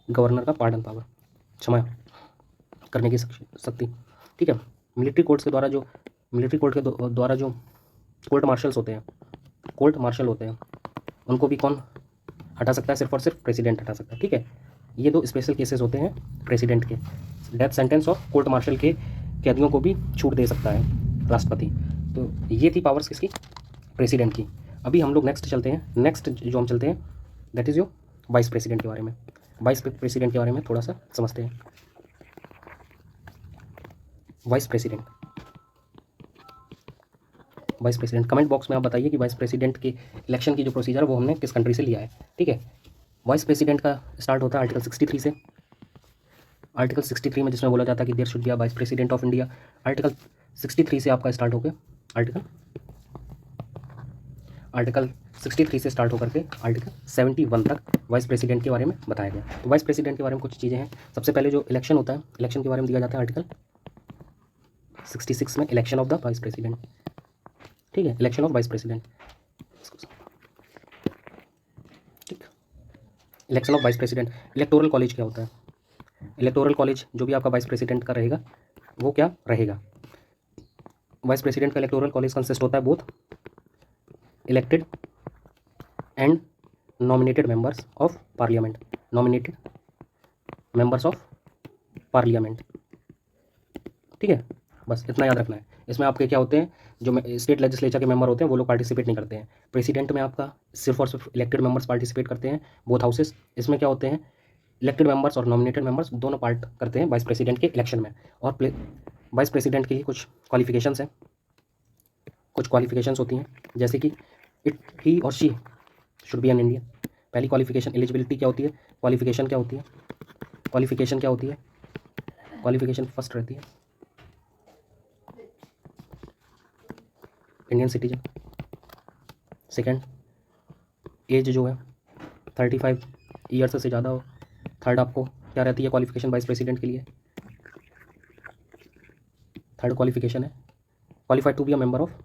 गवर्नर का पार्डन पावर, क्षमा करने की शक्ति, ठीक है। मिलिट्री कोर्ट्स के द्वारा जो, मिलिट्री कोर्ट के द्वारा जो कोर्ट मार्शल्स होते हैं, कोर्ट मार्शल होते हैं, उनको भी कौन हटा सकता है, सिर्फ और सिर्फ प्रेसिडेंट हटा सकता है, ठीक है। ये दो स्पेशल केसेस होते हैं प्रेसिडेंट के, डेथ सेंटेंस और कोर्ट मार्शल के कैदियों को भी छूट दे सकता है राष्ट्रपति। तो ये थी पावर्स किसकी, प्रेसिडेंट की। अभी हम लोग नेक्स्ट चलते हैं, नेक्स्ट जो हम चलते हैं that is your vice president के बारे में। वाइस प्रेसिडेंट के बारे में थोड़ा सा समझते हैं। Vice president, vice president, comment box में आप बताइए कि वाइस प्रेसिडेंट के इलेक्शन की जो प्रोसीजर है वो हमने किस कंट्री से लिया है, ठीक है। वाइस प्रेसिडेंट का स्टार्ट होता है आर्टिकल 63 से, आर्टिकल 63 में जिसमें बोला जाता है कि there should be a vice president of India. Article 63 से आपका स्टार्ट हो गया, आर्टिकल 63 से स्टार्ट होकर के आर्टिकल 71 तक वाइस प्रेसिडेंट के बारे में बताया गया। तो वाइस प्रेसिडेंट के बारे में कुछ चीज़ें हैं। सबसे पहले जो इलेक्शन होता है, इलेक्शन के बारे में दिया जाता है आर्टिकल 66 में, election of the vice president, ठीक है, इलेक्शन ऑफ वाइस प्रेसिडेंट, ठीक। Election of vice president, electoral college क्या होता है, इलेक्टोरल कॉलेज जो भी आपका वाइस प्रेसिडेंट का रहेगा वो क्या रहेगा, वाइस प्रेसिडेंट का इलेक्टोरल कॉलेज कंसिस्ट होता है both elected and nominated members of parliament, nominated members of parliament, ठीक है। बस इतना याद रखना है। इसमें आपके क्या होते हैं, जो स्टेट लेजिस्लेचर के मेंबर होते हैं वो लोग पार्टिसिपेट नहीं करते हैं। प्रेसिडेंट में आपका सिर्फ और सिर्फ इलेक्टेड मेंबर्स पार्टिसिपेट करते हैं, बोथ हाउसेस। इसमें क्या होते हैं, इलेक्टेड मेंबर्स और नॉमिनेटेड मेंबर्स दोनों पार्ट करते हैं वाइस प्रेसिडेंट के इलेक्शन में। और वाइस प्रेसिडेंट के लिए कुछ क्वालिफिकेशंस हैं, कुछ क्वालिफिकेशंस होती हैं, जैसे कि इट ही और she should be an Indian. पहली क्वालिफिकेशन एलिजिबिलिटी क्या होती है, क्वालिफिकेशन क्या होती है, क्वालिफिकेशन क्या होती है, क्वालिफिकेशन फर्स्ट रहती है इंडियन सिटीजन। सेकंड, एज जो है 35 ईयर्स से ज़्यादा हो। थर्ड आपको क्या रहती है क्वालिफिकेशन वाइस प्रेसिडेंट के लिए, थर्ड क्वालिफिकेशन है qualified to be a member of,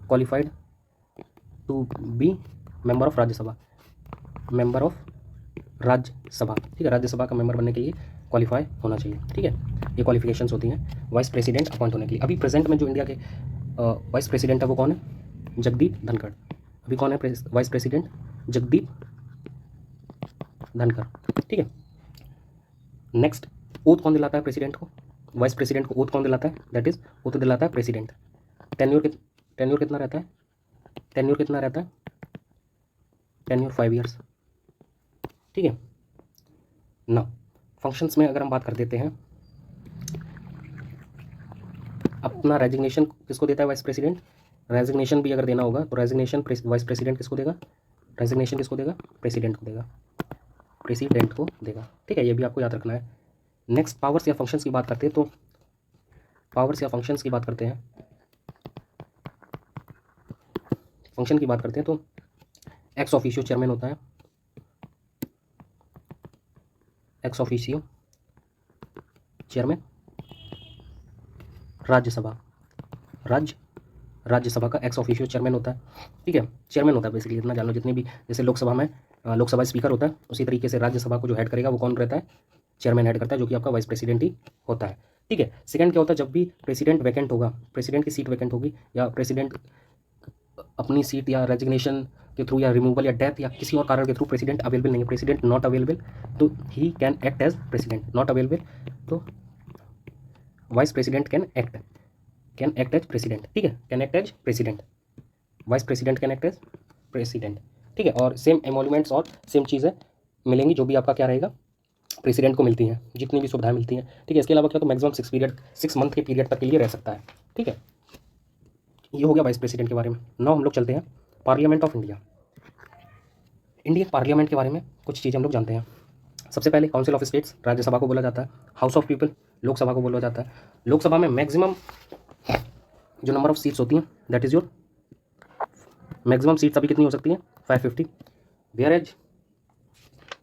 qualified to be member of Rajya Sabha, member of Rajya Sabha, ठीक है, राज्यसभा का मेंबर बनने के लिए क्वालिफाई होना चाहिए, ठीक है। ये क्वालिफिकेशंस होती हैं वाइस प्रेसिडेंट अपॉइंट होने के लिए। अभी प्रेजेंट में जो इंडिया के वाइस प्रेसिडेंट है वो कौन है, जगदीप धनखड़। अभी कौन है वाइस प्रेसिडेंट, जगदीप धनखड़, ठीक है। नेक्स्ट, ओथ कौन दिलाता है प्रेसिडेंट को, वाइस प्रेसिडेंट को ओथ कौन दिलाता है, दैट इज ओथ दिलाता है प्रेसिडेंट। टेन्योर कितना रहता है, टेन्योर कितना रहता है, टेन्योर 5 ईयर्स, ठीक है ना। फंक्शंस में अगर हम बात कर देते हैं, अपना रेजिग्नेशन किसको देता है वाइस प्रेसिडेंट, रेजिग्नेशन भी अगर देना होगा तो रेजिग्नेशन वाइस प्रेसिडेंट किसको देगा, रेजिग्नेशन किसको देगा, प्रेसिडेंट को देगा, प्रेसिडेंट को देगा, ठीक है। ये भी आपको याद रखना है। नेक्स्ट, पावर्स या फंक्शंस की बात करते हैं, तो पावर्स या फंक्शंस की बात करते हैं, फंक्शन की बात करते हैं तो एक्स ऑफिशियो चेयरमैन होता है, ex officio chairman Rajya Sabha, Rajya Sabha, Rajya Sabha का एक्स ऑफिशियो चेयरमैन होता है, ठीक है, चेयरमैन होता है बेसिकली, इतना जान लो। जितनी भी जैसे लोकसभा में लोकसभा स्पीकर होता है, उसी तरीके से राज्यसभा को जो हेड करेगा वो कौन रहता है, चेयरमैन हेड करता है, जो कि आपका वाइस प्रेसिडेंट ही होता है, ठीक है। सेकंड क्या होता है, जब भी प्रेसिडेंट वैकेंट होगा, प्रेसिडेंट की सीट वैकेंट होगी, या प्रेसिडेंट अपनी सीट या रेजिग्नेशन के थ्रू या रिमूवल या डेथ या किसी और कारण के थ्रू प्रेसिडेंट अवेलेबल नहीं है, प्रेसिडेंट नॉट अवेलेबल, तो he can act as president. Not available तो vice president can act as president, ठीक है, can act as president, vice president can act as president, ठीक है। और सेम एमोल्यूमेंट्स और सेम चीज़ें मिलेंगी जो भी आपका क्या रहेगा, प्रेसिडेंट को मिलती हैं, जितनी भी सुविधाएं मिलती हैं, ठीक है। इसके अलावा क्या तो मैक्सिमम 6 मंथ के पीरियड तक के लिए रह सकता है, ठीक है। ये हो गया वाइस प्रेसिडेंट के बारे में। नाउ हम लोग चलते हैं parliament of India. Indian parliament के बारे में कुछ चीज़ें हम लोग जानते हैं। सबसे पहले काउंसिल ऑफ स्टेट्स, राज्यसभा को बोला जाता है। हाउस ऑफ पीपल, लोकसभा को बोला जाता है। लोकसभा में मैक्सिमम जो नंबर ऑफ सीट्स होती हैं, that is your maximum seats अभी कितनी हो सकती हैं, 550। वेयर एज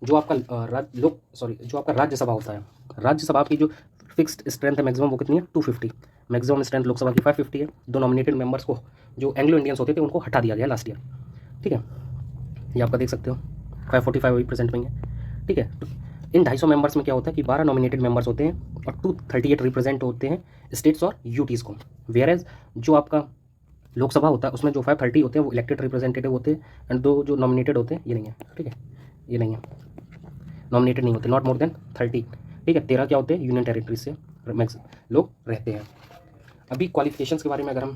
जो आपका जो आपका राज्यसभा होता है, राज्यसभा की जो फिक्स्ड स्ट्रेंथ है मैक्सिमम वो कितनी है, 250। मैक्सिमम स्ट्रेंथ लोकसभा की 550 है। दो नॉमिनेटेड मेंबर्स को जो एंग्लो इंडियंस होते थे उनको हटा दिया गया लास्ट ईयर, ठीक है। ये आपका देख सकते हो 545 वही प्रेजेंट में है, ठीक है। इन 250 मेंबर्स में क्या होता है कि 12 नॉमिनेटेड मेंबर्स होते हैं और 238 रिप्रेजेंट होते हैं स्टेट्स और यूटीज़ को। वेयर एज जो आपका लोकसभा होता है उसमें जो 530 होते हैं वो इलेक्टेड रिप्रेजेंटेटिव होते हैं, एंड दो जो नॉमिनेटेड होते हैं ये नहीं है, ठीक है, ये नहीं है, नॉमिनेटेड नहीं होते, नॉट मोर देन 30, ठीक है। 13 क्या होते हैं, यूनियन टेरिटरीज से लोग रहते हैं। अभी क्वालिफिकेशंस के बारे में अगर हम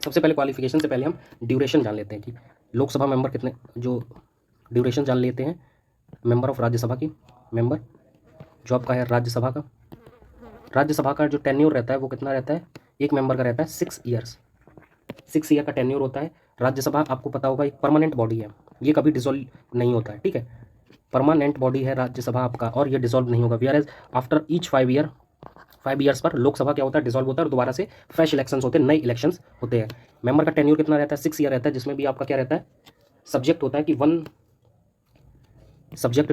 सबसे पहले क्वालिफिकेशन से पहले हम ड्यूरेशन जान लेते हैं कि लोकसभा मेंबर कितने, जो ड्यूरेशन जान लेते हैं मेंबर ऑफ राज्यसभा की। मेंबर जो आपका है राज्यसभा का जो टेन्योर रहता है वो कितना रहता है, एक मेंबर का रहता है 6 ईयर्स। 6 ईयर का टेन्योर होता है। राज्यसभा आपको पता होगा एक परमानेंट बॉडी है, ये कभी डिसॉल्व नहीं होता है, ठीक है, परमानेंट बॉडी है राज्यसभा आपका, और ये डिसॉल्व नहीं होगा। Whereas after each 5 years पर लोकसभा क्या होता है, डिसॉल्व होता है और दोबारा से फ्रेश इलेक्शंस होते हैं, नए इलेक्शंस होते हैं। मेंबर का टेन्योर कितना रहता है, 6 ईयर रहता है, जिसमें भी आपका क्या रहता है, सब्जेक्ट होता है कि सब्जेक्ट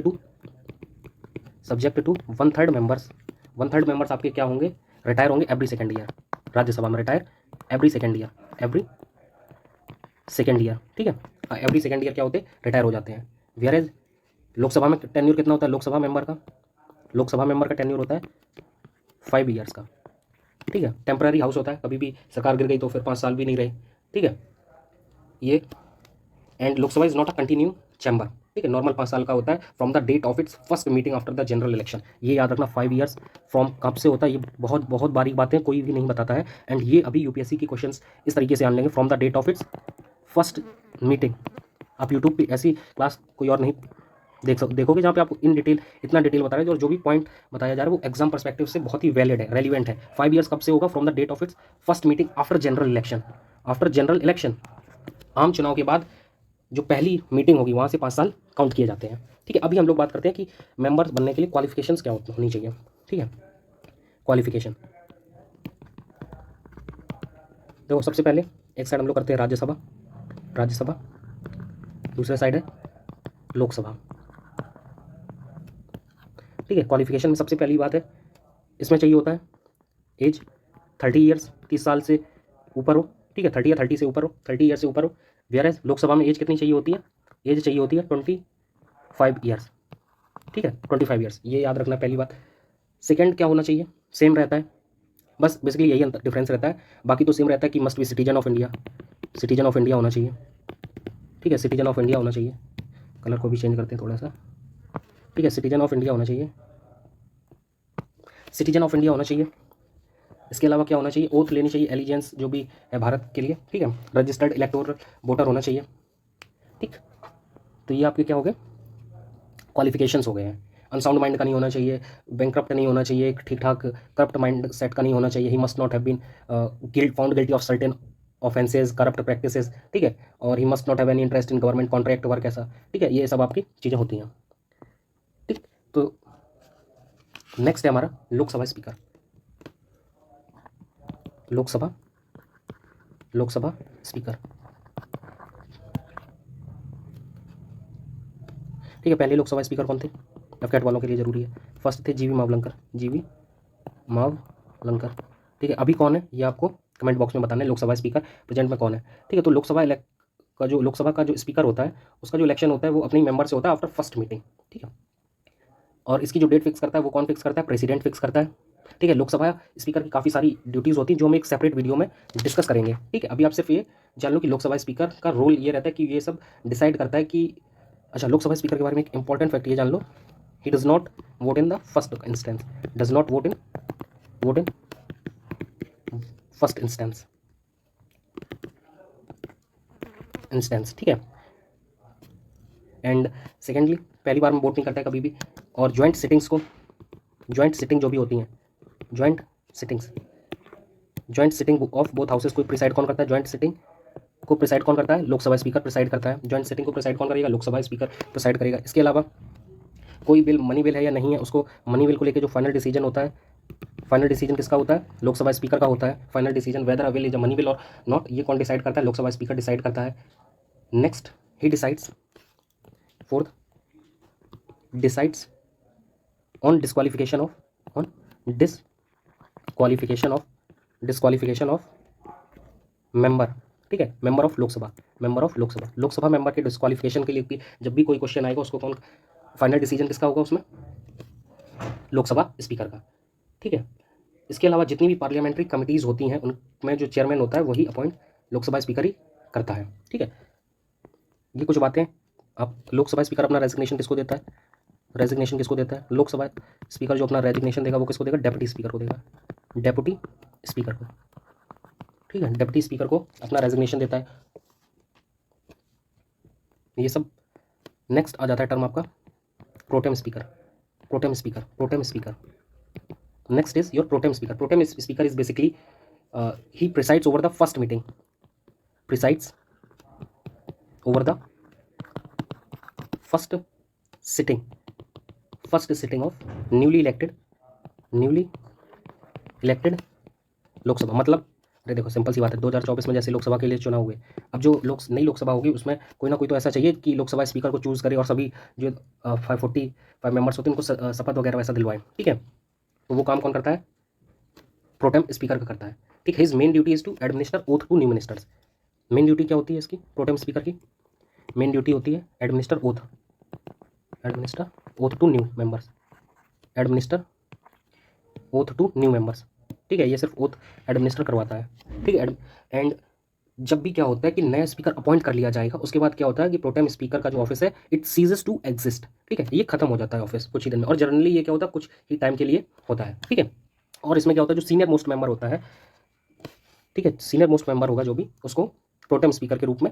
टू 1/3 मेंबर्स, 1/3 मेंबर्स आपके क्या होंगे, रिटायर होंगे एवरी सेकेंड ईयर। राज्यसभा में रिटायर एवरी सेकेंड ईयर, ठीक है, एवरी सेकेंड ईयर क्या होते हैं, रिटायर हो जाते हैं। वेयर एज लोकसभा में टेन्योर कितना होता है, लोकसभा मेंबर का टेन्योर होता है 5 ईयर्स का, ठीक है। टेम्पररी हाउस होता है, कभी भी सरकार गिर गई तो फिर 5 साल भी नहीं रहे, ठीक है ये। And Lok Sabha is not a continue chamber, ठीक है, नॉर्मल 5 साल का होता है from the date of its first meeting after the general election. ये याद रखना, 5 ईयर्स फ्रॉम कब से होता है, ये बहुत बहुत बारीक बातें कोई भी नहीं बताता है। एंड ये अभी यूपीएससी की क्वेश्चंस इस तरीके से आने लेंगे, from the date of its first meeting. आप यूट्यूब पे ऐसी क्लास कोई और नहीं देखोगे जहाँ पे आपको इन डिटेल इतना डिटेल बता रहे हैं, और जो भी पॉइंट बताया जा रहा है वो एग्जाम पर्सपेक्टिव से बहुत ही वैलिड है, रेलिवेंट है। 5 ईयर्स कब से होगा, from the date of its first meeting after general election, आम चुनाव के बाद जो पहली मीटिंग होगी वहाँ से 5 साल काउंट किए जाते हैं, ठीक है। अभी हम लोग बात करते हैं कि मेंबर्स बनने के लिए क्वालिफिकेशंस क्या होनी चाहिए, ठीक है। क्वालिफिकेशन देखो, सबसे पहले एक साइड हम लोग करते हैं राज्यसभा, दूसरे साइड है लोकसभा, ठीक है। क्वालिफिकेशन में सबसे पहली बात है, इसमें चाहिए होता है एज 30 ईयर्स, 30 साल से ऊपर हो, ठीक है, 30 या 30 से ऊपर हो, 30 ईयर से ऊपर हो। वेयर एज लोकसभा में एज कितनी चाहिए होती है, एज चाहिए होती है 25 ईयर्स, ठीक है, 25 ईयर्स, ये याद रखना पहली बात। सेकंड क्या होना चाहिए, सेम रहता है, बस बेसिकली यही डिफरेंस रहता है, बाकी तो सेम रहता है कि must be citizen of India होना चाहिए, ठीक है, सिटीजन ऑफ इंडिया होना चाहिए। कलर को भी चेंज करते हैं थोड़ा सा, ठीक है, सिटीजन ऑफ इंडिया होना चाहिए। इसके अलावा क्या होना चाहिए, ओथ लेनी चाहिए, एलिजेंस जो भी है भारत के लिए, ठीक है, रजिस्टर्ड इलेक्टोरल वोटर होना चाहिए, ठीक। तो ये आपके क्या हो गए, क्वालिफिकेशंस हो गए हैं। अनसाउंड माइंड का नहीं होना चाहिए, बैंकक्रप्ट नहीं होना चाहिए, ठीक ठाक करप्ट माइंड सेट का नहीं होना चाहिए, he must not have been found guilty of certain offences, corrupt practices, ठीक है, और he must not have any interest in government contract work, ऐसा, ठीक है, ये सब आपकी चीज़ें होती हैं, ठीक। तो नेक्स्ट है हमारा लोकसभा स्पीकर, लोकसभा स्पीकर, ठीक है। पहले लोकसभा स्पीकर कौन थे, कैट वालों के लिए जरूरी है। फर्स्ट थे जीवी मावलंकर, ठीक है। अभी कौन है ये आपको कमेंट बॉक्स में बताना है लोकसभा स्पीकर प्रेजेंट में कौन है। ठीक है, तो लोकसभा का जो स्पीकर होता है उसका जो इलेक्शन होता है वो अपने मेंबर से होता है आफ्टर फर्स्ट मीटिंग। ठीक है, और इसकी जो डेट फिक्स करता है वो कौन फिक्स करता है? प्रेसिडेंट फिक्स करता है। ठीक है, लोकसभा स्पीकर की काफ़ी सारी ड्यूटीज़ होती हैं जो हम एक सेपरेट वीडियो में डिस्कस करेंगे। ठीक है, अभी आप सिर्फ ये जान लो कि लोकसभा स्पीकर का रोल ये रहता है कि ये सब डिसाइड करता है कि अच्छा, लोकसभा स्पीकर के बारे में एक इंपॉर्टेंट फैक्ट ये जान लो, he does not vote in the first instance, does not vote in first instance. ठीक है, एंड सेकेंडली पहली बार में वोट नहीं करता है कभी भी। और ज्वाइंट सिटिंग जो भी होती हैं, joint sitting of both houses को प्रिसाइड कौन करता है? ज्वाइंट सिटिंग को प्रिसाइड कौन करता है? लोकसभा स्पीकर प्रिसाइड करता है। ज्वाइंट सिटिंग को प्रिसाइड कौन करेगा? लोकसभा स्पीकर प्रिसाइड करेगा। इसके अलावा कोई बिल मनी बिल है या नहीं है, उसको मनी बिल को लेकर जो फाइनल डिसीजन होता है, फाइनल डिसीजन किसका होता है? लोकसभा स्पीकर का होता है। Final decision whether a bill is a money bill और नॉट, ये कौन डिसाइड करता है? लोकसभा स्पीकर डिसाइड करता है। Next, he decides, fourth, decides on disqualification of member. ठीक है, मेंबर ऑफ लोकसभा मेंबर के डिस्क्वालिफिकेशन के लिए भी जब भी कोई क्वेश्चन आएगा उसको कौन, फाइनल डिसीजन किसका होगा उसमें? लोकसभा स्पीकर का। ठीक है, इसके अलावा जितनी भी पार्लियामेंट्री कमिटीज़ होती हैं उनमें जो चेयरमैन होता है वही अपॉइंट लोकसभा स्पीकर ही करता है। ठीक है, ये कुछ बातें। अब लोकसभा स्पीकर अपना रेजिग्नेशन किसको देता है? लोकसभा स्पीकर जो अपना रेजिग्नेशन देगा वो किसको देगा? डेप्यूटी स्पीकर को देगा, डेप्यूटी स्पीकर को। ठीक है, डेप्यूटी स्पीकर को अपना रेजिग्नेशन देता है। ये सब। नेक्स्ट आ जाता है टर्म आपका pro tem speaker. Next is your pro tem speaker is basically he presides over the first meeting, first sitting of newly elected Lok Sabha. मतलब अरे देखो सिंपल सी बात है, 2024 में जैसे लोकसभा के लिए चुनाव हुए, अब जो नई लोकसभा होगी उसमें कोई ना कोई तो ऐसा चाहिए कि लोकसभा स्पीकर को चूज़ करे और सभी जो 545 मेंबर्स होते हैं उनको शपथ वगैरह वैसा दिलवाएं। ठीक है, तो वो काम कौन करता है? प्रोटेम स्पीकर का करता है। ठीक है, his main duty is to administer oath to new ministers. Main duty क्या होती है इसकी? प्रोटेम स्पीकर की मेन ड्यूटी होती है administer oath to new members. ठीक है, ये सिर्फ ओथ एडमिनिस्टर करवाता है। ठीक है, एंड जब भी क्या होता है कि नया स्पीकर अपॉइंट कर लिया जाएगा उसके बाद क्या होता है कि प्रोटेम स्पीकर का जो ऑफिस है इट सीजेस टू एग्जिस्ट। ठीक है, ये खत्म हो जाता है ऑफिस कुछ ही दिन में, और जनरली ये क्या होता है कुछ ही टाइम के लिए होता है। ठीक है, और इसमें क्या होता है जो सीनियर मोस्ट मेंबर होता है, ठीक है, सीनियर मोस्ट मेंबर होगा जो भी, उसको प्रोटेम स्पीकर के रूप में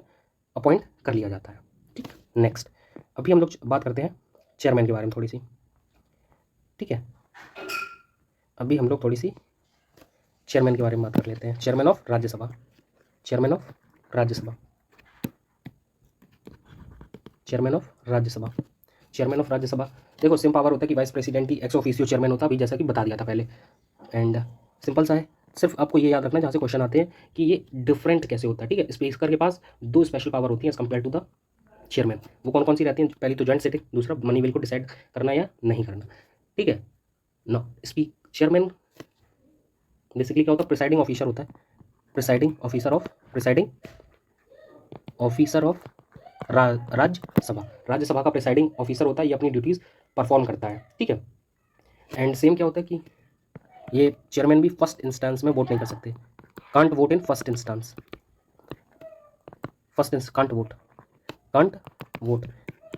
अपॉइंट कर लिया जाता है। ठीक, नेक्स्ट अभी हम लोग बात करते हैं चेयरमैन के बारे में थोड़ी सी। ठीक है, अभी हम लोग थोड़ी सी चेयरमैन के बारे में बात कर लेते हैं। चेयरमैन ऑफ राज्यसभा देखो सिम पावर होता है कि वाइस प्रेसिडेंट ही एक्स ऑफिशियो चेयरमैन होता है, अभी जैसा कि बता दिया था पहले। एंड सिंपल सा है, सिर्फ आपको ये याद रखना है जहाँ से क्वेश्चन आते हैं कि ये डिफरेंट कैसे होता है। ठीक है, स्पीकर के पास 2 स्पेशल पावर होती हैं as compared to the chairman. वो कौन कौन सी रहती हैं? पहली तो ज्वाइंट सिटिंग, दूसरा मनी बिल को डिसाइड करना या नहीं करना। ठीक है ना, चेयरमैन बेसिकली क्या होता है? प्रिसाइडिंग ऑफिसर होता है, प्रिसाइडिंग ऑफिसर ऑफ राज्यसभा का प्रिसाइडिंग ऑफिसर होता है, ये अपनी ड्यूटीज़ परफॉर्म करता है। ठीक है, एंड सेम क्या होता है कि ये चेयरमैन भी फर्स्ट इंस्टेंस में वोट नहीं कर सकते, can't vote in first instance, can't vote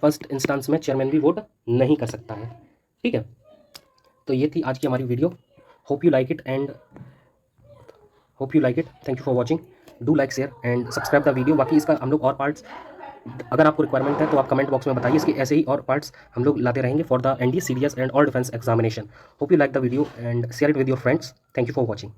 first instance में चेयरमैन भी वोट नहीं कर सकता है। ठीक है, तो ये थी आज की हमारी video. Hope you like it, thank you for watching. Do like, share and subscribe the video. बाकी इसका हम लोग और पार्ट्स, अगर आपको रिक्वायरमेंट है तो आप कमेंट बॉक्स में बताइए, इसके ऐसे ही और पार्ट्स हम लोग लाते रहेंगे for the NDA, CDS and all defence examination. Hope you like the video and share it with your friends. Thank you for watching.